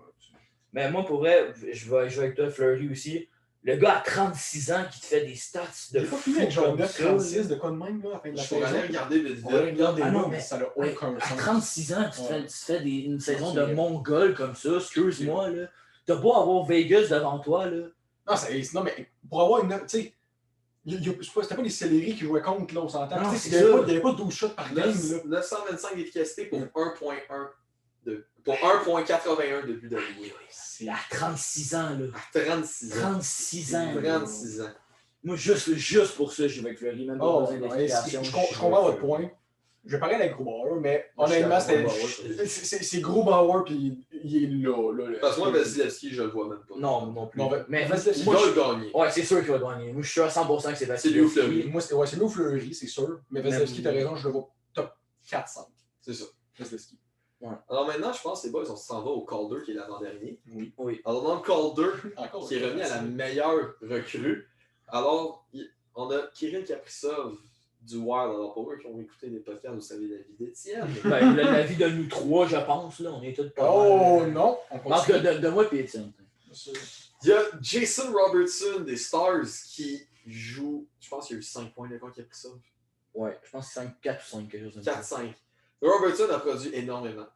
Mais moi, pour vrai, je vais jouer avec toi, Fleury aussi. Le gars à 36 ans qui te fait des stats de Il faut fou finir avec genre comme 9, ça. 36 de quoi de même, là, à la fin de la Je pourrais saison. aller regarder vite On va vite. regarder Ah non, là, mais mais ça n'a Ouais, aucun à sens. 36 ans, Ouais. tu te fais une saison c'est de vrai. mongol comme ça, excuse-moi. Là. T'as beau avoir Vegas devant toi. Là. Non, mais pour avoir une. Tu sais, c'était pas les céleri qui jouaient contre, là, on s'entend. Non, Tu sais, c'est Il n'y ça. avait pas 12 shots par game, là. 925 d'efficacité pour 1.1 pour 1.81 de but de Louis. C'est À 36 ans. Là. À 36 ans. 36 ans. 36 ans. Moi, juste pour ça, je vais avec Fleury, même pas Oh, besoin ouais, d'explication. je comprends votre point. Je vais parler avec Grubauer, mais honnêtement, c'est Grubauer, puis il est là. Parce que moi, Vasilevski, je le vois même pas. Non plus. Non, mais Il Vasilevski, va le gagner. Ouais, c'est sûr qu'il va gagner. Moi, je suis sûr à 100% que c'est C'est Vasilevski. lui ou Fleury. moi, c'est lui ou Fleury, c'est sûr. Mais Vasilevski, t'as raison, je le vois top 4-5. C'est ça. Vasilevski. Alors maintenant, je pense, les boys, on s'en va au Calder qui est l'avant-dernier. Oui. Alors dans le Calder, Encore. qui est remis à la meilleure recrue, alors on a Kirill Kaprizov du Wild. Alors pour eux qui ont écouté des podcasts, vous savez la vie d'Étienne. Ben, la vie de nous trois, je pense. Là, on est tous pas Oh mal, non, on Parce que continue. de moi et Étienne. Il y a Jason Robertson des Stars qui joue, je pense qu'il y a eu 5 points de contre Kaprizov. Ouais, je pense que c'est 4 ou 5, quelque chose comme ça. 4-5. Robertson a produit énormément.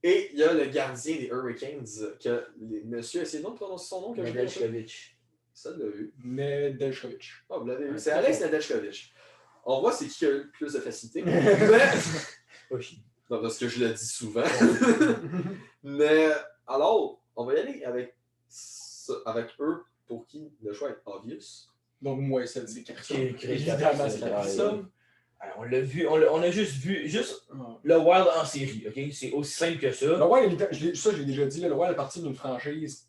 Et il y a le gardien des Hurricanes, que monsieur, essayez donc de prononcer son nom. Nedeljkovic. Ça l'a eu. Nedeljkovic. Ah, vous l'avez eu. Ouais, C'est Alex Nedeljkovic. On voit c'est qui a eu le plus de facilité. Mais... non, parce que je le dis souvent. Mais alors, on va y aller avec eux pour qui le choix est obvious. Donc, moi, ça dit Kaprizov. Évidemment, c'est Kaprizov. Alors, on l'a vu, on a juste vu le Wild en série, ok? C'est aussi simple que ça. Le Wild, je l'ai déjà dit, le Wild est parti d'une franchise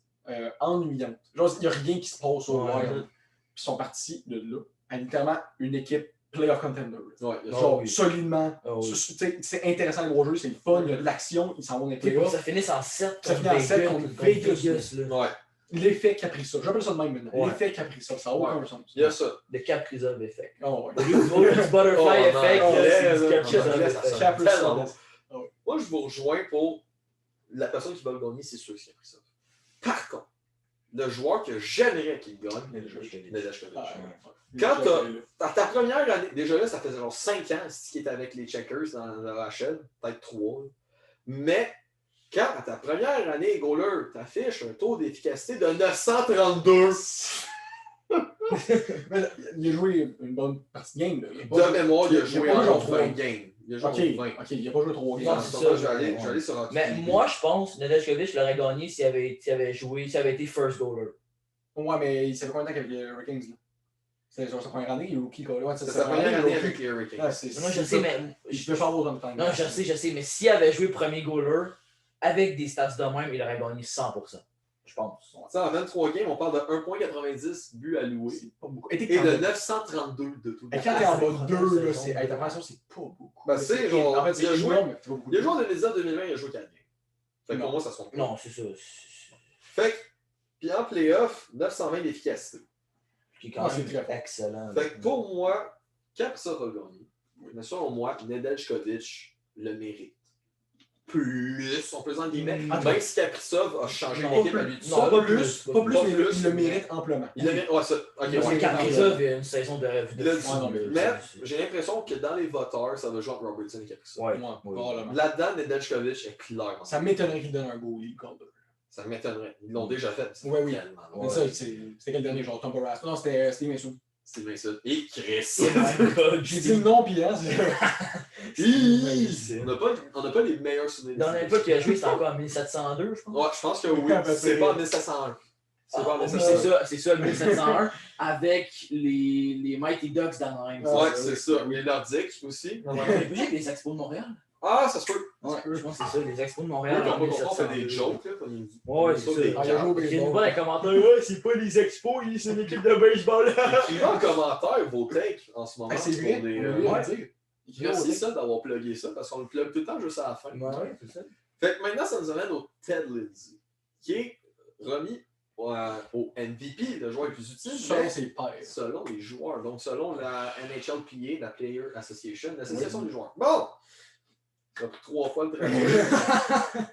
ennuyante. Genre, il n'y a rien qui se passe au Wild. Puis ils sont partis de là à littéralement une équipe playoff contender. Ouais, Genre, solidement. Oui. C'est intéressant de voir le jeu, c'est le fun, il y a de l'action, ils s'en vont dans les Puis playoffs. ça finit en 7 Ça finit en 7 contre Vegas. là. Ouais, L'effet Kaprizov. J'appelle ça de même maintenant. Ouais. L'effet Kaprizov, ça n'a aucun sens. il y a ça. Le Kaprizov effect. Oh, ouais. Au lieu du butterfly Oh, non, effect, non, c'est du non, Kaprizov non, effect. non, Kaprizov. tellement. Moi, je vous rejoins pour la personne qui va le gagner, c'est sûr que c'est Kaprizov. Par contre, le joueur que j'aimerais qu'il gagne, Nedeljkovic. Ah, Quand ta première année, déjà là, ça faisait genre 5 ans qu'il était avec les Checkers dans la HL, peut-être 3. Mais quand à ta première année, goaler, t'affiches un taux d'efficacité de 932 il a joué une bonne partie de game. Là. de mémoire, il a joué pas joué en en 20 trois. games. Il a joué Ok, en 20. il n'a pas joué 3 Non, games. c'est Donc, ça. je vais aller sur un Mais moi, je pense que Nedeljkovic l'aurait gagné s'il avait été first goaler. Ouais, mais il savait combien de temps qu'avec les Hurricanes. Là? C'est genre sa première année, il est rookie. Ouais, c'est sa première année avec les Hurricanes. Ah, c'est Moi, je sais, mais. Je peux faire autant de temps. Non, je sais, mais s'il avait joué premier goaler avec des stats de même, il aurait gagné 100%. Je pense. Ça, en 23 games, on parle de 1.90 buts alloués C'est pas beaucoup. et de 932 de tout. Et quand t'es en bas 2, là, c'est. Ta première c'est pas beaucoup. Ben, c'est genre. En fait, il a c'est joué. joué, mais c'est pas beaucoup. Il a joué en 2019-2020, il a joué 4 games. Fait que pour moi, ça se compte pas. Non, c'est ça. Fait que, puis en playoff, 920 d'efficacité. Qui est quand c'est même très fort. excellent. Fait que pour moi, Kaprizov va gagner. Mais selon moi, Nedeljkovic le mérite. plus, on peut dire en guillemets, Attends. même si Kaprizov a changé Non, l'équipe à lui tout non, seul. Pas pas plus, plus, pas plus, pas mais plus, il le mérite amplement. Il avait... Ouais, ça. Ok, Parce ouais. que Kaprizov a une saison de rêve. Il a dit. Ouais, non, Mais j'ai l'impression que dans les voteurs, ça va jouer entre Robertson et Kaprizov. Ouais. Probablement. Là-dedans, Nedeljkovic est clair. Ça m'étonnerait qu'il donne un goalie, Calder. Ça m'étonnerait. Ils l'ont déjà fait. Ouais, oui. Tellement Mais long. ça, c'était quel dernier genre? Tom Barras? Non, c'était Steve Mason. C'est bien ça. Et Chris. Oh my god. J'ai dit le nom, puis hein, On n'a pas les meilleurs souvenirs. Dans l'époque qu'il a joué, c'était encore en 1702, je pense. Ouais, je pense que oui. C'est pas en 1701. C'est pas en Oui, 1701. c'est ça, 1701, avec les Mighty Ducks d'Anaheim. Ouais, c'est ça. Les Nordiques aussi. Oui, les Expos de Montréal. Ah, ça se peut. Ouais, je pense que c'est ça, les Expos de Ils Montréal. n'ont en pas compris, on fait des 1702. jokes. Là, Ouais, c'est ça. des Ah, il a joué au Il y a une baseball. voix dans les commentaires, ouais, c'est pas les Expos, c'est une équipe de baseball. Écrivez en commentaire vos takes en ce moment. Ah, c'est vrai, pour des, on oublie de ouais. le dire. Merci ça d'avoir plugué ça parce qu'on le plug tout le temps juste à la fin. Ouais, c'est ça. Fait que maintenant, ça nous amène au Ted Lindsay, qui est remis au MVP, le joueur le plus utile, Selon ses pairs. selon les joueurs. Donc, selon la NHLPA, la Player Association, l'association des joueurs. Bon! Ça a pris 3 fois le travail.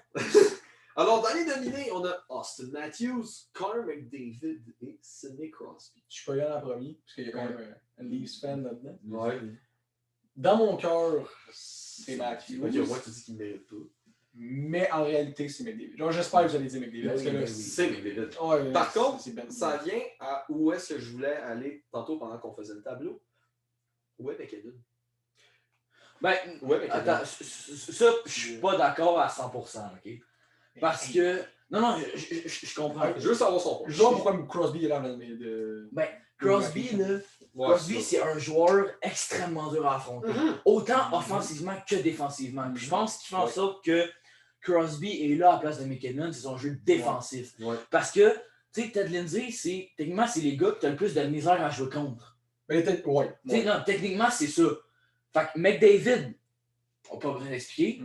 Alors, dans les dominés, on a Austin Matthews, Connor McDavid et Sidney Crosby. Je suis pas y aller en premier, parce qu'il y a quand même un Leafs fan là-dedans. Ouais. Dans mon cœur, c'est Matthews. Ok, moi, tu dis qu'il ne mérite pas. Mais en réalité, c'est McDavid. Genre, j'espère que vous allez dire McDavid. Parce que là, C'est McDavid. Ouais, Par contre, c'est Ben. ça vient à où est-ce que je voulais aller tantôt pendant qu'on faisait le tableau. Où est McKinnon? Ben, Où est McKinnon? attends, ça, je suis pas d'accord à 100%, ok? Parce que. Non, je comprends. Je veux savoir son point. Je vois pourquoi Crosby est là dans de. Ben, Crosby, là. Ouais, Crosby, c'est c'est un joueur extrêmement dur à affronter. Autant offensivement que défensivement. Puis je pense qu'il fait en sorte que Crosby est là à la place de McKinnon, c'est son jeu défensif. Ouais. Parce que, tu sais, Ted Lindsay, techniquement, c'est les gars qui ont le plus de misère à jouer contre. Mais ouais. Tu sais, non, techniquement, c'est ça. Fait que McDavid, on n'a pas besoin d'expliquer.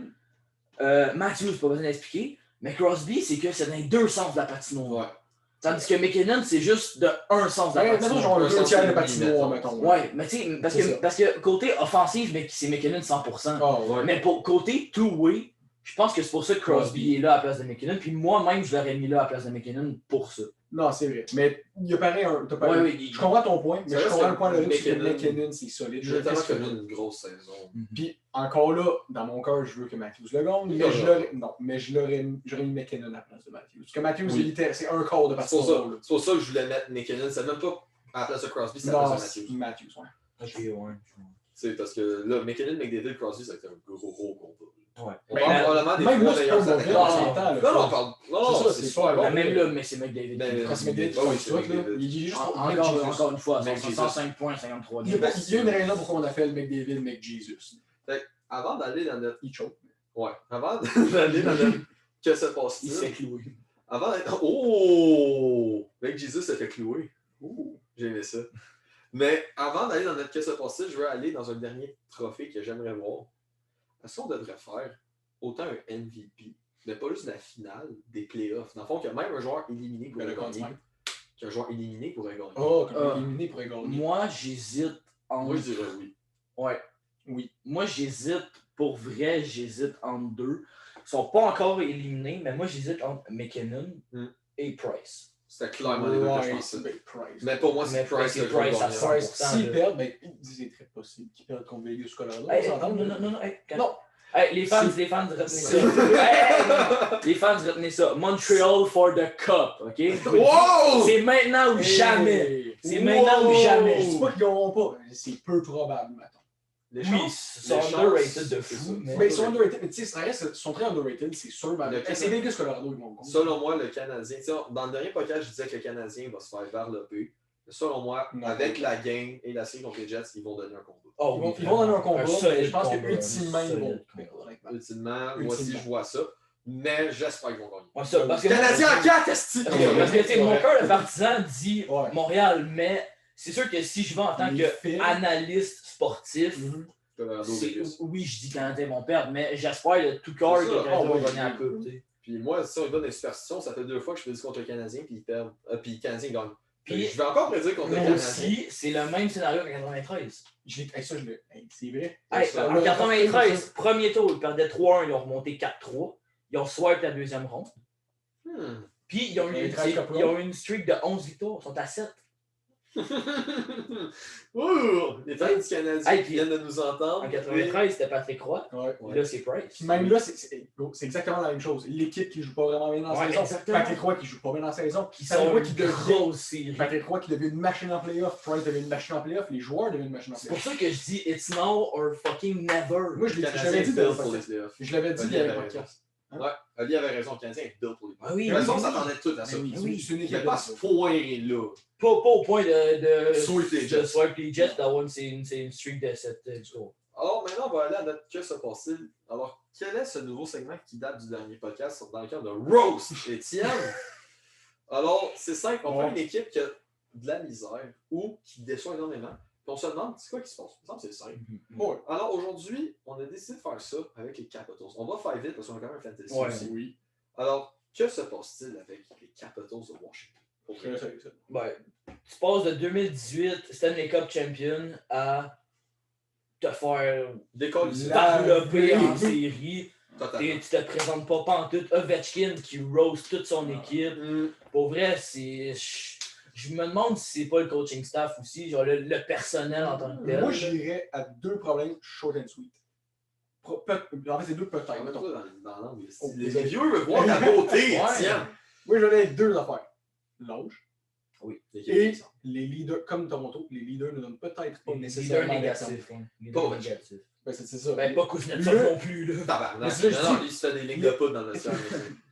Matthews, pas besoin d'expliquer. Mais Crosby, c'est que c'est dans les deux sens de la patinoire. Ouais. Tandis que McKinnon, c'est juste de un sens de la Mettons patinoire. genre le Un 2 sens tiers de de patinoire, millimètre. mettons. Ouais, mais tu sais, parce que côté offensif, c'est McKinnon 100%. Ah, ouais. Mais pour côté two-way, je pense que c'est pour ça que Crosby est là à la place de McKinnon. Puis moi-même, je l'aurais mis là à la place de McKinnon pour ça. Non, c'est vrai. Mais il y a pareil un. Oui. Je comprends ton point, mais Ça je reste comprends que le point de vue que McKinnon- McKinnon, c'est solide. J'ai tellement Qu'est-ce que- connu une grosse saison. Puis encore là, dans mon cœur, je veux que Matthews le gagne, mais Non, je non. l'aurais. Non, mais j'aurais mis McKinnon à la place de Matthews. Parce que Matthews, Oui. c'est un quart de C'est pour ça. patinoire. là. C'est pour ça que je voulais mettre McKinnon. C'est même pas à la place de Crosby, c'est à la Non, place de c'est Matthews. Matthews, ouais. Ok, ouais. C'est parce que là, McKinnon, McDavid, Crosby, ça a été un gros combat. Ouais. On Mais parle probablement des même trois moi, c'est meilleurs pas mauvais attaquants. en ce temps. là. Non, on parle. Non, C'est ça, c'est super pas- bon. Mais même là, mais c'est McDavid. Ben, Quand c'est McDavid qui Ah oui, fait c'est tout, là, McDavid. il est juste Encore une fois, Mec Jesus. 105 points, 53 Il y games. a une raison pourquoi on appelle McDavid McJesus. Avant d'aller dans notre. Il choke. Ouais. Avant d'aller dans notre. Que se Il se passe-t-il? fait clouer. Avant d'être. Oh! Mec Jesus s'est fait clouer. Ouh! J'ai aimé ça. Mais avant d'aller dans notre que se passe-t-il, je veux aller dans un dernier trophée que j'aimerais voir. Est-ce qu'on devrait faire autant un MVP, mais pas juste la finale des playoffs? Dans le fond, qu'il y a même un joueur éliminé pour Le gagner. contre-cinq. Qu'un joueur éliminé pourrait gagner. Oh, comme Ah. éliminé pour gagner. Moi, j'hésite entre. Moi, je dirais oui. Ouais. Oui. Moi, j'hésite, pour vrai, j'hésite entre deux. Ils sont pas encore éliminés, mais moi, j'hésite entre McKinnon et Price. C'était clairement les deux que je Ouais, pensais. c'est Price. Mais pour moi, c'est Mais Price c'est le joueur Price à gagnant. 100%. Price, s'ils là. perdent, ben, c'est très possible qu'ils perdent contre Vegas ou Colorado. Hey, On s'entend, non, là? non, hey, Non. Hey, les fans, retenez ça. Hey, les fans, retenez ça. Montreal for the cup, OK? Wow! C'est maintenant ou Hey! jamais. C'est maintenant ou Je jamais. dis pas qu'ils gagneront pas. C'est peu probable, maintenant. Les Oui, chances- ils sont les chances, underrated de c'est fou. ça. Mais... Mais ils sont underrated. Mais tu sais, ça reste, ils sont très underrated, c'est sûr. Le Mais c'est Vegas Colorado, ils vont compter. Selon moi, le Canadien, tu sais, dans le dernier podcast, je disais que le Canadien va se faire varloper. Selon moi, Non. avec la game et la série contre les Jets, ils vont donner un combat. Oh, Ils vont donner un combat, solide mais je pense que combat, ultimement, ils vont solide perdre, combat. honnêtement. Ultimement, moi aussi, Ultimement. je vois ça. Mais j'espère qu'ils vont gagner. Ouais, ça, parce que Canadien en 4, esti! Parce que, tu sais, mon cœur de partisan dit Ouais. Montréal, mais c'est sûr que si je vais en tant Les faits. qu'analyste sportif, Colorado, Vegas. oui, je dis que les Canadiens vont perdre, mais j'espère de tout cœur C'est que ça. les Canadiens Ah oui. vont gagner la coupe. Tu sais. Puis moi, si on y va dans les superstitions, ça fait 2 fois que je fais du contre le Canadien, puis ils perdent. Puis le Canadien gagne. Puis, je vais encore prédire contre le moi Canadien. aussi, c'est le même scénario qu'en 93. C'est vrai. En 93, premier tour, ils perdaient 3-1, ils ont remonté 4-3. Ils ont swipe la deuxième ronde. Puis, ils ont eu une streak de 11 victoires. Ils sont à 7. Les fans du Canadien qui viennent de nous entendre. En 93, c'était Patrick Roy. Là, c'est Price. Puis même là, c'est exactement la même chose. L'équipe qui joue pas vraiment bien dans la saison. Patrick Roy qui joue pas bien dans la saison. Patrick Roy qui devient une machine en playoff. Price devient une machine en playoff. Les joueurs deviennent une machine en playoff. C'est pour ça que je dis it's now or fucking never. Moi, je l'avais dit dans les playoffs. Je l'avais dit dans les podcasts. Ouais, Ali avait raison, le Canadien est built pour les playoffs. Oui, de toute façon, on s'attendait tout à ça. Il n'y a pas ce point-là. Pas au point de swipe les Jets d'avoir une streak de 7 scores. Alors maintenant, on va aller à notre Que se passe-t-il? Alors, quel est ce nouveau segment qui date du dernier podcast dans le cadre de Roast Étienne? Alors, c'est simple, on prend une équipe qui a de la misère ou qui déçoit énormément. Puis on se demande, c'est quoi qui se passe? Il me semble que c'est simple. Bon, alors aujourd'hui, on a décidé de faire ça avec les Capitals. On va faire vite parce qu'on a quand même un fantasy aussi. Oui. Alors, que se passe-t-il avec les Capitals de Washington? Tu passes de 2018 Stanley Cup Champion à te faire développer en série. Et tu te présentes pas pantoute. Ovechkin qui roast toute son équipe. Pour vrai, c'est... Je me demande si c'est pas le coaching staff aussi, genre le personnel en tant que tel. Moi, j'irais à 2 problèmes short and sweet. En fait, c'est 2 peut-être. Les vieux veulent voir la beauté, tiens. Moi, j'en ai 2 affaires. L'âge. Oui. Et les leaders, comme Toronto, les leaders ne donnent peut-être pas nécessairement négatifs. Leaders négatifs. C'est ça. Pas Kuznetsov non plus. Non, il se fait des lignes de poudre dans le ciel.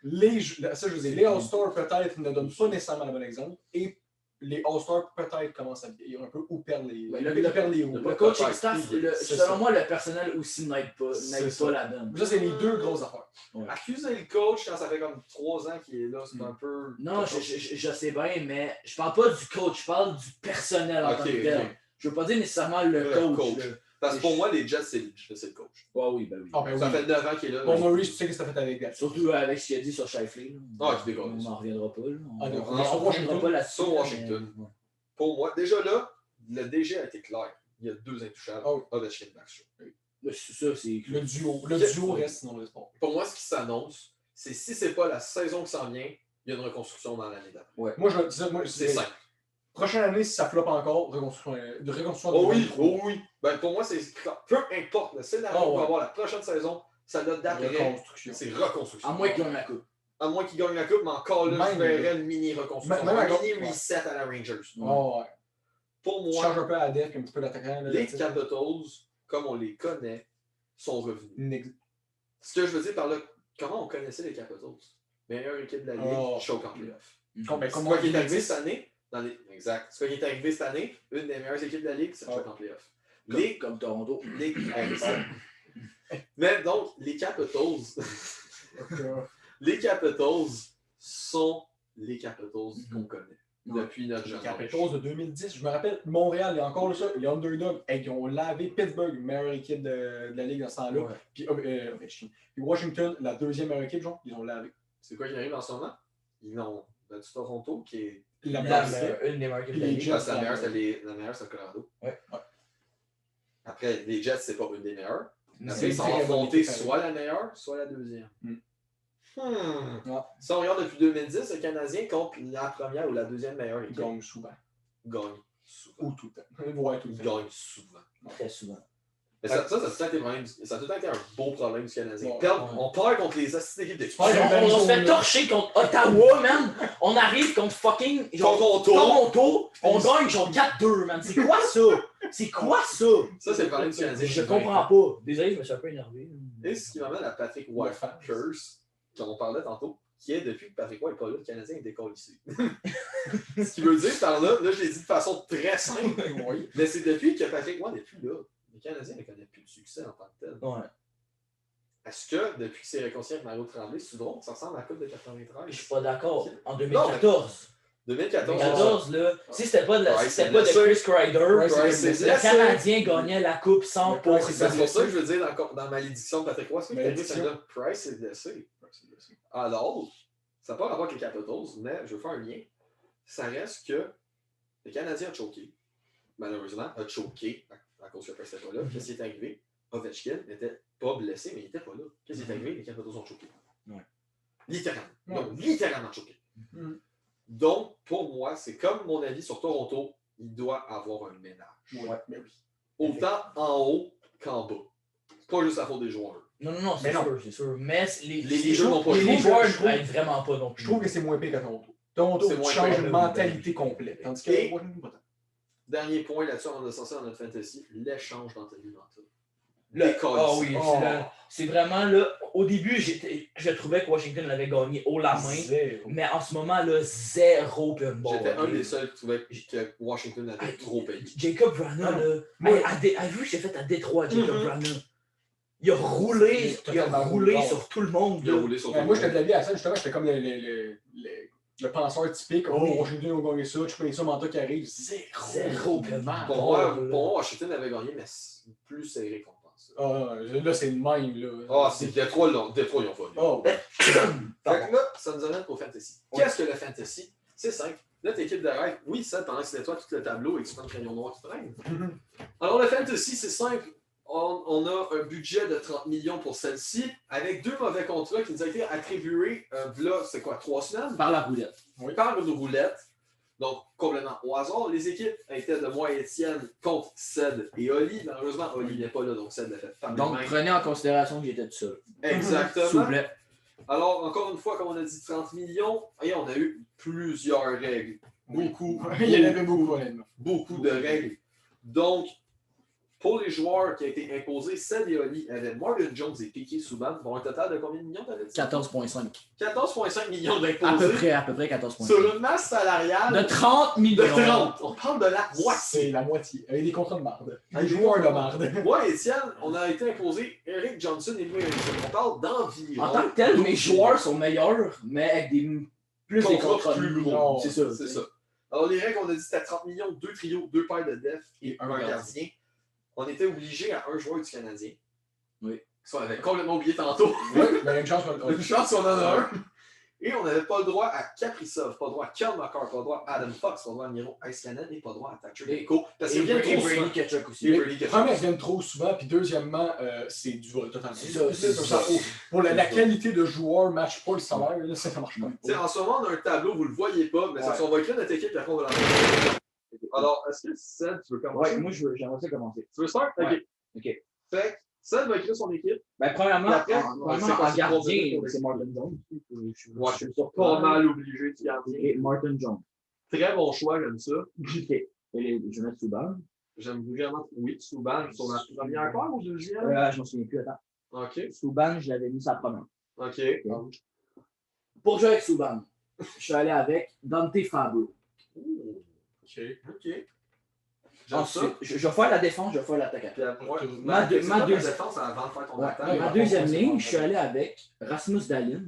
Les All-Stars peut-être ne donnent pas nécessairement le bon exemple. Et les All-Stars peut-être commencent à vieillir un peu ou perdre les hauts. Le coaching staff, selon moi, le personnel aussi n'aide pas la donne. Ça, c'est les 2 grosses affaires. Accuser le coach quand ça fait comme 3 ans qu'il est là, c'est un peu... Non, je sais bien, mais je parle pas du coach, je parle du personnel en tant que tel. Je veux pas dire nécessairement le coach. Parce que pour moi, les Jets, c'est le coach. Oui. Ça fait 9 ans qu'il est là. Bon, Maurice, tu sais ce que ça fait avec Gatsu. Surtout avec ce qu'il a dit sur Shifley. Tu déconnes. On n'en reviendra pas. On n'en reviendra pas là-dessus. Sur Washington. Pour moi, déjà là, le DG a été clair. Il y a 2 intouchables. Ovechkin et Backstrom. C'est ça, c'est le duo reste dans le sport. Pour moi, ce qui s'annonce, c'est si c'est pas la saison qui s'en vient, il y a une reconstruction dans l'année d'après. Moi, c'est simple. Prochaine année, si ça floppe encore, reconstruction oui. Ben, pour moi, c'est peu importe le scénario qu'on va avoir la prochaine saison, ça doit d'après. C'est reconstruction. À moins qu'il gagne la coupe. À moins qu'il gagne la coupe, mais encore là, je verrais une mini-reconstruction. Un mini-reset à la Rangers. Pour moi, change un peu à la def, un petit peu d'attaquant. Les Capitals, comme on les connaît, sont revenus. Ce que je veux dire par là, comment on connaissait les Capitals? Meilleure équipe de la Ligue, choke en playoff. C'est quoi qui est arrivé cette année? Exact. C'est quoi qui est arrivé cette année? Une des meilleures équipes de la Ligue, c'est choke en playoff. Comme Toronto. Mais donc, les Capitals... les Capitals sont les Capitals qu'on connaît depuis notre génération. Les Capitals de 2010, je me rappelle, Montréal, il y a encore ça, les Underdogs, ils ont lavé Pittsburgh, meilleure équipe de la Ligue dans ce temps-là. Puis Washington, la 2e meilleure équipe, genre, ils ont lavé. C'est quoi qui arrive en ce moment? Ils ont battu Toronto, qui est une des meilleures équipes de la Ligue. Parce que la meilleure, c'est le Colorado. Après, les Jets, c'est pas une des meilleures. Après, ils sont affrontés soit la meilleure, soit la 2e. Si on regarde depuis 2010, le Canadien contre la première ou la 2e meilleure équipe. Gagne souvent. Ou tout le temps. Gagne souvent. Très souvent. Mais ça a tout le temps été un beau problème du Canadien. On perd contre les équipes d'équipe. On se fait torcher contre Ottawa, man. On arrive contre fucking Toronto. On gagne genre 4-2, man. C'est quoi ça? C'est quoi ça? Ça, c'est le problème du Canadien. Je comprends pas. Désolé, je me suis un peu énervé. Et ce qui m'amène à Patrick Roy Curse, dont on parlait tantôt, qui est depuis que Patrick Roy n'est pas là, le Canadien est décollissé. Ce qui veut dire par là, je l'ai dit de façon très simple, mais c'est depuis que Patrick Roy n'est plus là. Le Canadien ne connaît plus de succès en tant que tel. Est-ce que, depuis que c'est réconcilié avec Mario Tremblay, Soudron, ça ressemble à la Coupe de 93? Je suis pas d'accord. En 2014. 2014, là, si c'était pas de Chris Kreider, le Canadien gagnait la Coupe 100%. C'est pour ça que je veux dire dans ma malédiction de Patrick Roy, c'est que Price est blessé. Alors, ça n'a pas rapport avec les Capitals, mais je veux faire un lien. Ça reste que Le Canadien a choqué. Malheureusement, a choqué à cause que Price n'était pas là. Qu'est-ce qui est arrivé? Ovechkin n'était pas blessé, mais il n'était pas là. Qu'est-ce qui est arrivé? Les Capitals ont choqué. Ouais. Littéralement. Ouais. Donc, littéralement choqué. Donc, pour moi, c'est comme mon avis sur Toronto, il doit avoir un ménage. Ouais, mais oui. Autant en haut qu'en bas. C'est pas juste la faute des joueurs. Non, Mais non. c'est sûr. Mais Les jeux n'ont pas les joué. joueurs je trouve- n'aident vraiment pas non plus. Je trouve que c'est moins pire qu'à Toronto. Toronto, C'est tu moins changes pire, une là, mentalité complète. Tandis que Et- Washington, pas tant. Dernier point là-dessus, on a censé dans notre fantasy, l'échange d'Anthony Manta. Ah oui, Oh. c'est vraiment là. Au début, je trouvais que Washington l'avait gagné haut la main. Zéro. Mais en ce moment, là, zéro open ball. J'étais un des seuls qui trouvait que Washington avait trop payé. Jacob Vrana, Non. là. Moi- Avez-vous ce qu'il a fait à Détroit, Jacob Mhm. Vrana? Il a roulé, C'est totalement roulé bon. sur tout le monde. Il a là. roulé sur tout Ouais, le moi, monde. j'étais de l'avis à ça, justement, j'étais comme le penseur typique. Oh, Oui. Washington ont gagné ça, tu connais ça, Manta qui arrive. Zéro. Zéro open Pour ball. moi, Washington avait gagné, mais c'est plus serré qu'on pense. Ah, là, c'est le même, là. Ah, c'est Détroit, ils ont volé. Oh, Fait que là, ça nous amène au fantasy. Ouais. Qu'est-ce que le fantasy? C'est simple. Notre équipe de rêve, oui, ça, pendant que c'était toi tout le tableau et que tu prends le crayon noir qui traîne. Alors, le fantasy, c'est simple. On a un budget de 30 millions pour celle-ci, avec 2 mauvais contrats qui nous ont été attribués, là, c'est quoi, 3 semaines? Par la roulette. Par une roulette. Donc, complètement au hasard. Les équipes étaient de moi et Étienne contre Ced et Oli. Malheureusement, Oli n'est pas là, donc Ced l'a fait par Donc, lui-même. prenez en considération que j'étais tout seul. S'il vous Exactement. plaît. Alors, encore une fois, comme on a dit 30 millions, et on a eu plusieurs règles. Beaucoup, il y en avait beaucoup, honnêtement. beaucoup de règles. Donc, pour les joueurs qui ont été imposés, Ced et Oli avaient Morgan Jones et Piquet Souban pour un total de combien de millions, t'avais dit? 14,5. 14,5 millions À d'imposés peu près 14,5. sur une masse salariale De 30 de millions. 30. On parle de la moitié. C'est la moitié. Avec des contrats de marde. Avec Des des joueurs de contrats marde. Moi, Étienne, on a été imposé Eric Johnson et Louis Erickson. On parle d'environ. En tant que tel, mes joueurs sont meilleurs, mais avec plus des contrats plus gros. gros. C'est ça. C'est ça. Alors, les règles, on a dit c'était 30 millions, 2 trios, 2 paires de def et un gardien. gardien. On était obligé à un joueur du Canadien. Oui. Ça, on avait complètement oublié tantôt. Oui, mais une chance qu'on Une chance qu'on en a un. Et on n'avait pas le droit à Kaprizov, pas le droit à Kyle McCarr, pas le droit à Adam Fox, pas le droit à Miro Heiskanen et pas le droit à Thatcher Et- Demko. Parce qu'ils Et viennent trop Brady souvent. Tkachuk aussi. Et Brady Tkachuk. Premièrement, ils viennent trop souvent, puis deuxièmement, c'est du vol totalement. C'est ça, c'est ça. Pour la C'est ça. qualité de joueur match pas le salaire, là, ça marche pas. T'sais, en ce moment, on a un tableau, vous ne le voyez pas, mais Ouais. on va écrire notre équipe et après on va la. Alors, est-ce que Seth, tu veux commencer? Ouais, moi, j'aimerais ça commencer. Tu veux start? Ouais. Ok. Ok. Fait que Seth va écrire son équipe. Ben, premièrement, Et après, premièrement, c'est quoi, en c'est gardien, 3 minutes pour c'est Martin Jones. Ouais, Je suis pas mal obligé de garder. Et Martin Jones. Très bon choix, j'aime ça. Ok. Et je vais mettre Souban. J'aime vraiment, oui, Souban sur la première paire ou deuxième? Je m'en souviens plus, attends. Ok. Souban, je l'avais mis sa première. Ok. Pour jouer avec Souban, je suis allé avec Dante Fabio. Ouh, Ok. ok. J'aime Ensuite, ça. je vais faire la défense, je vais faire l'attaque Puis après. après, ouais, Ma deux- c'est ma pas deux- ta défense avant de faire ton Ouais, attaque. ma deuxième ligne, je suis allé avec Rasmus Dahlin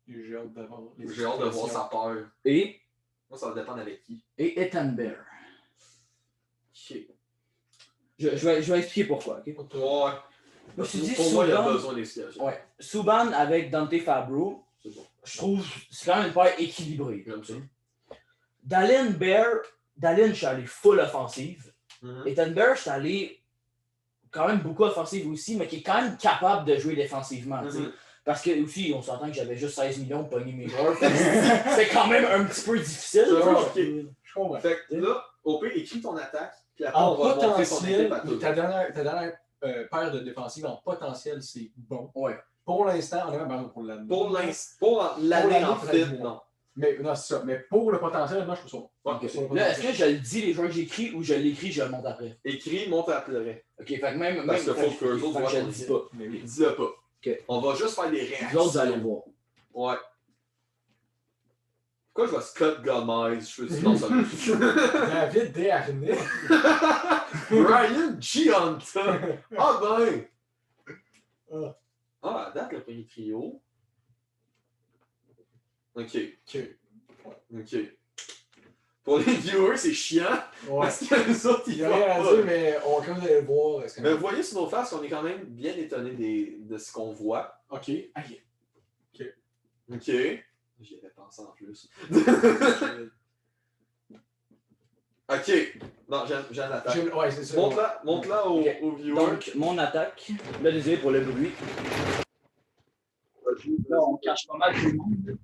J'ai hâte d'avoir les J'ai hâte de voir sa peur. et Moi, ça va dépendre avec qui. Ethan Bear. Ok. Je vais expliquer pourquoi. ok? Ouais. Je me suis dit Pour moi, il y a Souban, besoin d'explications. ouais, Souban avec Dante Fabio, C'est bon. je trouve c'est quand même une paire équilibrée. J'aime ça. Dahlin, je suis allé full offensive. Mhm. Ethan Bear, je suis allé quand même beaucoup offensive aussi, mais qui est quand même capable de jouer défensivement. tu sais. Mhm. Parce que aussi, on s'entend que j'avais juste 16 millions pour pogner mes joueurs. C'est quand même un petit peu difficile. C'est là. vrai, Je comprends. Fait que là, au pire, écris ton attaque. Puis après, En on va montrer son potentiel, équipe à tous. ta dernière paire de défensive en potentiel, c'est bon. Ouais. Pour l'instant, on est même pour l'année. Pour l'année l'année, en peut-être fit, moins. non. Mais non, c'est ça. Mais pour le potentiel, moi, je trouve ça bon. Ouais, Ok. Sur le Là, est-ce que potentiel. je le dis les joueurs que j'écris ou je l'écris, je le monte après? Écris, monte à pleurer. Ok, fait que même. Parce que fait faut que eux autres fait voient je ton le dis équipe. pas. Mais oui. Dis-le pas. Ok. On va juste faire des Les réactions. autres, vous allez le voir. Ouais. Pourquoi je vois Scott Gomez? Je veux non, ça David Desharnais. Ryan Gianta. Ah ben! Ah. Ah, à date, le premier trio. Ok. Ok. Ok. Pour les viewers, c'est chiant. Ouais. Parce que les autres, Il ils n'y a voient rien à pas. dire, mais on va quand même aller le voir. Est-ce que- Mais vous voyez sur nos faces qu'on est quand même bien étonnés de ce qu'on voit. Ok. Aïe. Ok. J'y avais pensé en plus. Ok. Non, j'ai un attaque. Ouais, c'est ça. Montre-la aux viewers. Donc, mon attaque. Là, désolé pour le bruit. Là, on cache pas mal tout le monde.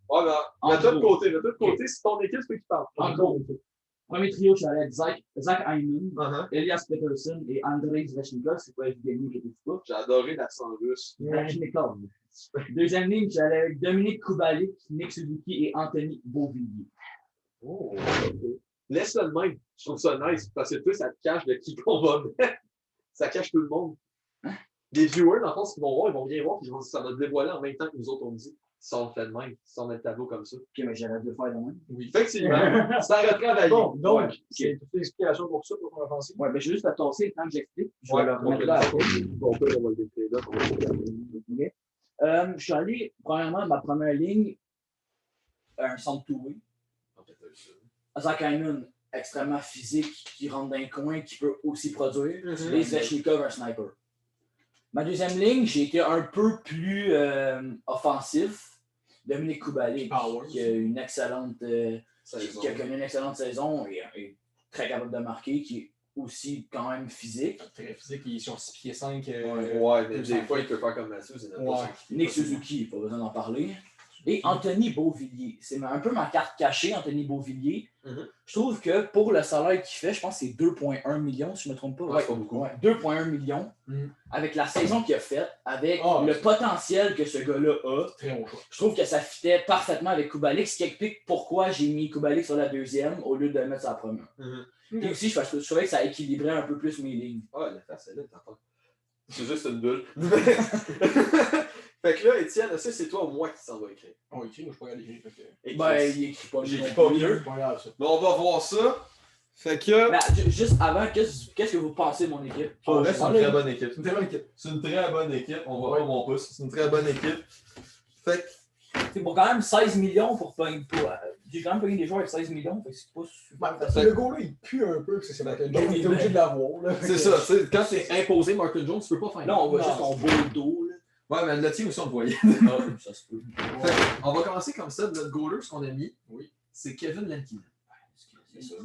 Ouais, ben, mets-toi de côté. Mets-toi de côté. Si ton équipe, c'est toi qui parle. En gros, premier trio, je suis allé avec Zach Hyman, Uh-huh. Elias Peterson et Andrei Zvechnikov. C'est pas Evgeny qui était pas. J'ai adoré l'accent russe. Zvechnikov. Deuxième ligne, j'allais avec Dominique Kubalik, Nick Suzuki et Anthony Beauvillier. Oh, laisse-le de même. Je trouve ça nice parce que toi, ça te cache de qui qu'on va mettre. Ça cache tout le monde. Les viewers, dans le fond, ce qu'ils vont voir, ils vont bien voir, puis ça va te dévoiler en même temps que nous autres, on dit. Si on le fait de même, si on met le tableau comme ça. Ok, mais j'arrête de faire de même. Oui, effectivement. C'est un retravaillé. Bon, donc, Ouais. c'est toute l'explication pour ça, pour qu'on avance. Ouais, ben, je vais juste à tasser le temps que j'explique. Je vais Ouais, le remettre là à la pause. Bon, on va le décrire là. Je suis allé, premièrement, ma première ligne, un centre two-way. Zach Hyman, extrêmement physique, qui rentre dans les coins, qui peut aussi produire. Et Zvechnikov, un sniper. Ma deuxième ligne, j'ai été un peu plus offensif. Dominique Kubalik, qui a une excellente qui a connu une excellente saison et est très capable de marquer, qui est aussi quand même physique. Très physique, il est sur 6 pieds 5. Ouais, mais des fois, il peut faire comme Mathieu, c'est Ouais. Nick Suzuki, pas besoin d'en parler. Et Anthony Beauvillier. C'est un peu ma carte cachée, Anthony Beauvillier. Je trouve que pour le salaire qu'il fait, je pense que c'est 2,1 millions, si je ne me trompe pas. Ouais, c'est pas beaucoup. Ouais, 2,1 millions. Avec la saison qu'il a faite, avec le potentiel que ce gars-là a, Très bon choix. je trouve que ça fitait parfaitement avec Kubalik, ce qui explique pourquoi j'ai mis Kubalik sur la deuxième au lieu de le mettre sur la première. Et aussi, je trouvais que ça équilibrait un peu plus mes lignes. Ah, la face, elle est là, c'est juste une bulle. Fait que là, Étienne, ça, c'est toi ou moi qui s'en va écrire. On écrit, moi je peux pas aller écrire. Ben, il écrit pas mieux. J'écris pas mieux. Pas grave, ça. Mais on va voir ça. Fait que. Ben, juste avant, qu'est-ce que vous pensez de mon équipe? Pour vrai, c'est une très bonne équipe. C'est une très bonne équipe. C'est une très bonne équipe. On voit pas mon pouce. C'est une très bonne équipe. Fait que. C'est pour quand même 16 millions pour pogner. J'ai quand même pogné des joueurs avec 16 millions, fait que c'est pas super Parce que facile. le goal là, il pue un peu, parce que c'est Martin Jones, il est obligé de l'avoir. là. C'est ça, tu sais, quand c'est imposé Martin Jones, tu peux pas faire. Là, on voit Non. juste son beau dos. Là. Ouais, mais le tien aussi, on le voyait. Ah, ça se peut. Fait que, on va commencer comme ça. Notre goaler, ce qu'on a mis, Oui. c'est Kevin Lankinen. C'est ça.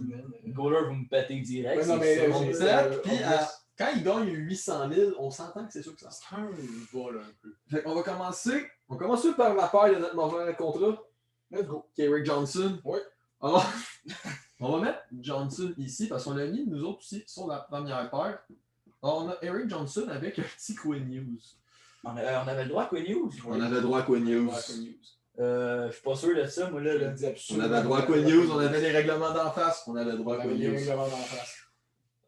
Goaler, vous me pétez direct. Ouais, non, c'est mais ça. On dirait, puis quand il gagne 800 000, on s'entend que c'est sûr que ça se C'est un vol un peu. Fait qu'on va commencer. On commence par la paire de notre mauvais contrat, Let's go. qui est Eric Johnson. Ouais. Alors, on va mettre Johnson ici parce qu'on l'a mis, nous autres aussi, sur la première paire. Alors, on a Eric Johnson avec un petit Quinn News. On avait le droit à Quinn News. On avait droit à Quinn News. Je suis pas sûr de ça, moi là. On avait droit à Quinn News, on avait les règlements d'en face, on avait droit On à avait Quinn les News. règlements d'en face.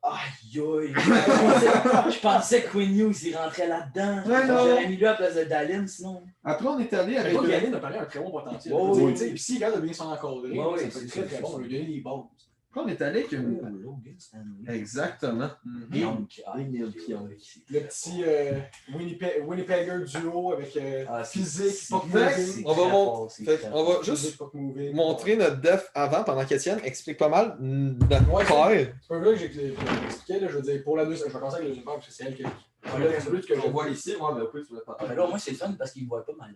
Aïe aïe! Je pensais que Quinn News il rentrait là-dedans. Ouais, non. J'aurais mis lui à la place de Dallin sinon. Après, on est allé Mais avec. toi, Yannick a parlé un très bon potentiel. Ouais, Tu ouais. sais, puis s'il regarde de bien s'en encadrer, Ouais, ouais, ça peut être très très bon. On lui a donné des bases. Après, on est allé avec une. Logan Stanley. Exactement. Pionk. Le petit Winnipegger duo avec physique, puck moving. On va juste montrer notre def avant, pendant qu'Étienne explique pas mal notre Ouais, paire. C'est un peu là que j'expliquais, là, je veux dire, pour la deuxième, je vais commencer avec la deuxième part parce que c'est elle qui c'est plus que je On voit ici, ouais, mais au plus, tu vas pas. Mais là, au moins, c'est le fun parce qu'il ne voit pas mal.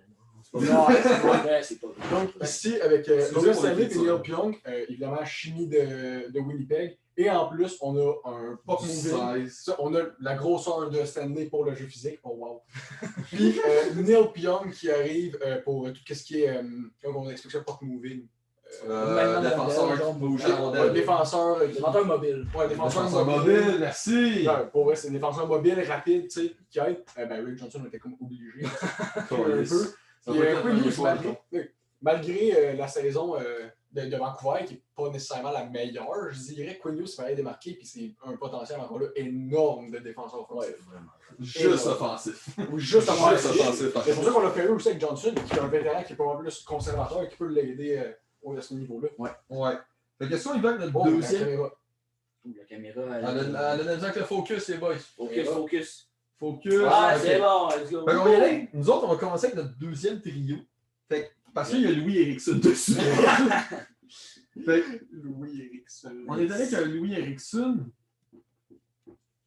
Non, C'est pas vrai, c'est pas vrai. Donc, ici, avec C'est Logan pour Stanley et l'écriture. Neil Pionk, évidemment, chimie de Winnipeg. Et en plus, on a un puck moving. Ça, on a la grosseur de Stanley pour le jeu physique. Oh wow! Puis Neil Pionk qui arrive pour tout ce qui est, comment on explique ça, puck moving. Défenseur qui bouge la rondelle. Défenseur mobile. Ouais, Défenseur mobile, merci! Ouais, pour vrai, c'est un défenseur mobile, rapide, tu sais, qui aide. Ben, Rick Johnson était comme obligé. un peu. Ça Puis, va être Quinn Hughes, notre malgré la saison de Vancouver, qui n'est pas nécessairement la meilleure, je dirais que Quinn Hughes fallait démarquer, puis c'est un potentiel encore là énorme de défenseur offensif. Juste offensif. Ou juste offensif. par C'est pour ça qu'on l'a fait aussi avec Johnson, qui est un vétéran qui est probablement plus conservateur et qui peut l'aider à ce niveau-là. Ouais. Fait que si on y va avec notre Bon, deuxième. La caméra. Elle a donné avec le focus, les boys. Focus. Focus. Ah, Ok. c'est bon, let's go. Fait qu'on va y aller. Nous autres, on va commencer avec notre deuxième trio. Fait que, parce qu'il y a Louis Eriksson dessus. Fait que, Louis Eriksson. on est allé avec un Louis Eriksson.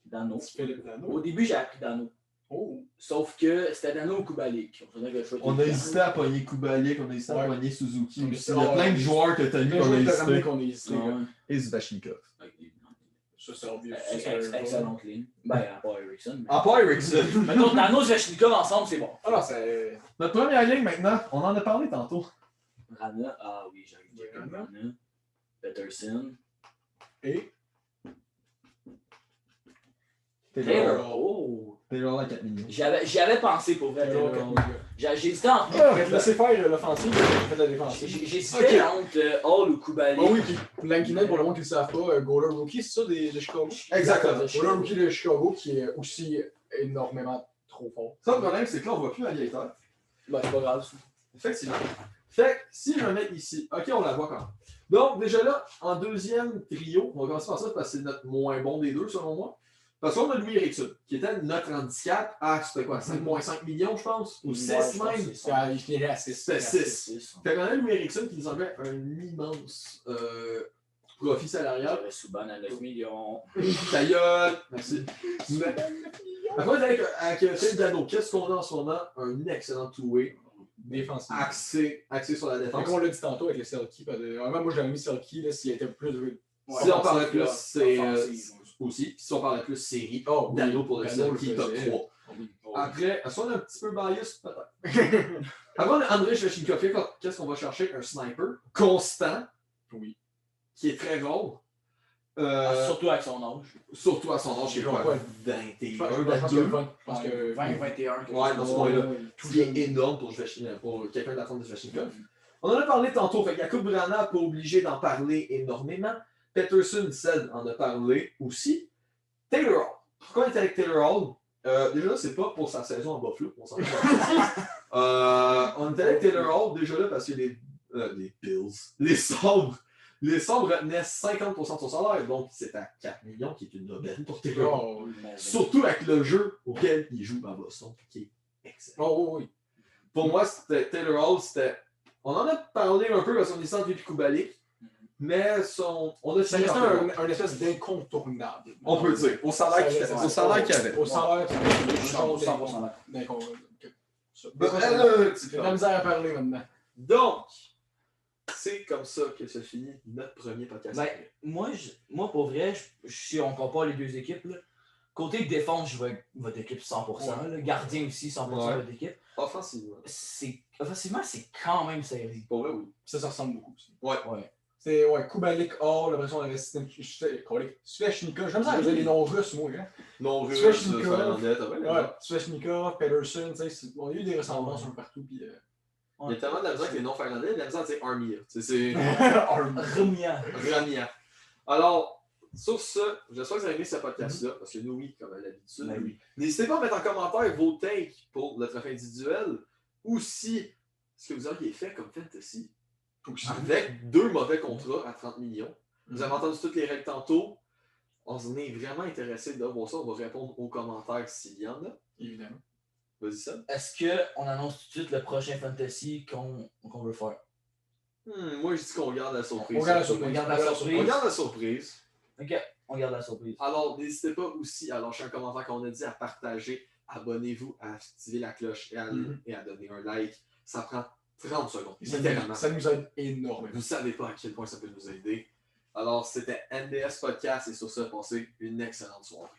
Dano. Philippe Dano. Au début, j'ai appris Dano. Oh. Sauf que c'était Dano ou Kubalik. On a hésité à pogner Kubalik, on a hésité à Ouais. pogner Suzuki aussi. Ouais. Il y a plein de joueurs que t'as mis qu'on a hésité. qu'on a hésité. Et Zvashnikov. Ça, c'est obvious. Excellente ligne. Ben, à part Erickson. À part Erickson. Mettons, Dano et Zvechnikov ensemble, c'est bon. Ah non, c'est. Notre première ligne maintenant, on en a parlé tantôt. Rana, ah oui, j'arrive à dire Rana. Peterson. Et. Taylor. Oh. Taylor à 4 millions. J'y avais pensé pour vrai. Taylor, Taylor. 4 millions. J'ai hésité entre. Laissez faire l'offensive, faites la défensive. J'ai hésité entre Hall ou Kubalik. Oh oui, puis Lankinen, pour le monde qui ne le savent pas, Goaler Rookie, c'est ça de Chicago? Exactement. Goaler Rookie de Chicago qui est aussi énormément trop fort. Ça, le problème, c'est que là, on voit plus l'aviateur. Ben, c'est pas grave. Effectivement. Fait que si je me mets ici, ok, on la voit quand même. Donc, déjà là, en deuxième trio, on va commencer par ça parce que c'est notre moins bon des deux, selon moi. Parce qu'on a Louis Erickson, qui était notre handicap à, c'était quoi, 5,5 millions, je pense, ou 6 même. Il finirait à 6. C'était 6. Fait qu'on a Louis Erickson qui nous enlevait un immense profit salarial. J'aurais Souban à 9 millions. Ta gueule! Merci. Mais, après, avec Phil Dano, qu'est-ce qu'on a en ce moment? Un excellent two-way. Défensif. Axé sur la défense. Comme on l'a dit tantôt avec le Selkie, moi j'avais mis Selkie s'il était plus. Si on parlait plus, c'est aussi. Puis si on parlait plus série, Dano pour le Selkie top 3. Après, est-ce qu'on a un petit peu bias? Peut-être. Avant, André Svechnikov, qu'est-ce qu'on va chercher? Un sniper constant. Oui. Qui est très gros. Surtout avec son âge. Surtout à son âge, je sais pas, 21, Je pense que 20, 21. Ouais, dans ce point-là. Ce qui est énorme pour quelqu'un d'attendre de Svechnikov. On en a parlé tantôt, fait Jakub Vrana, pas obligé d'en parler énormément. Peterson, Sed en a parlé aussi. Taylor Hall. Pourquoi on est avec Taylor Hall? Déjà, c'est pas pour sa saison en Buffalo, on s'en fout. On est avec Taylor Hall, déjà là, parce que les Bills, les Sabres retenaient 50% de son salaire, donc c'est à 4 millions, qui est une aubaine pour Taylor Hall. Surtout avec le jeu auquel il joue à Boston, qui est excellent. Oh oui. Pour moi, c'était Taylor Hall, c'était. On en a parlé un peu parce qu'on est sans depuis Kubalik, mais on a Ça restait un espèce d'incontournable. On peut dire. Au salaire qu'il avait. Au salaire qu'il avait. 100%. C'est la misère à parler maintenant. Donc, c'est comme ça que se finit notre premier podcast. Ben, moi, pour vrai, si on compare les deux équipes, là, côté défense, je vois votre équipe 100%. Là, gardien aussi, 100% votre équipe. Offensivement, c'est quand même serré. Pour vrai, oui. Ça ressemble beaucoup aussi. Ouais. C'est Kubalik, Hall, après ça on avait Svechnikov. J'aime ça les noms russes, moi. Hein? Non russe, Svechnikov. finlandais, t'as Ouais, Svechnikov, Peterson, on a eu des ressemblances un peu partout. Puis, Il y a tellement de la misère avec les noms finlandais, il y a de la misère à dire Armia. C'est Ramia. Alors, sur ce, j'espère que vous avez aimé ce podcast-là, parce que nous, oui, comme à l'habitude. Ben oui. N'hésitez pas à mettre en commentaire vos takes pour le trophée individuel, ou si ce que vous auriez fait comme fantasy. Avec 2 mauvais contrats à 30 millions. Vous avez entendu toutes les règles tantôt. On s'en est vraiment intéressé de voir ça. On va répondre aux commentaires s'il y en a. évidemment. Vas-y, ça. Est-ce qu'on annonce tout de suite le prochain fantasy qu'on veut faire? Moi, je dis qu'on garde la surprise. On garde la surprise. On garde la surprise. On garde la surprise. Ok, on garde la surprise. Alors, n'hésitez pas aussi à lâcher un commentaire qu'on a dit, à partager. Abonnez-vous, à activer la cloche et à donner un like. Ça prend 30 secondes. Ça nous aide énormément. Vous ne savez pas à quel point ça peut nous aider. Alors, c'était NDS Podcast et sur ce, passez une excellente soirée.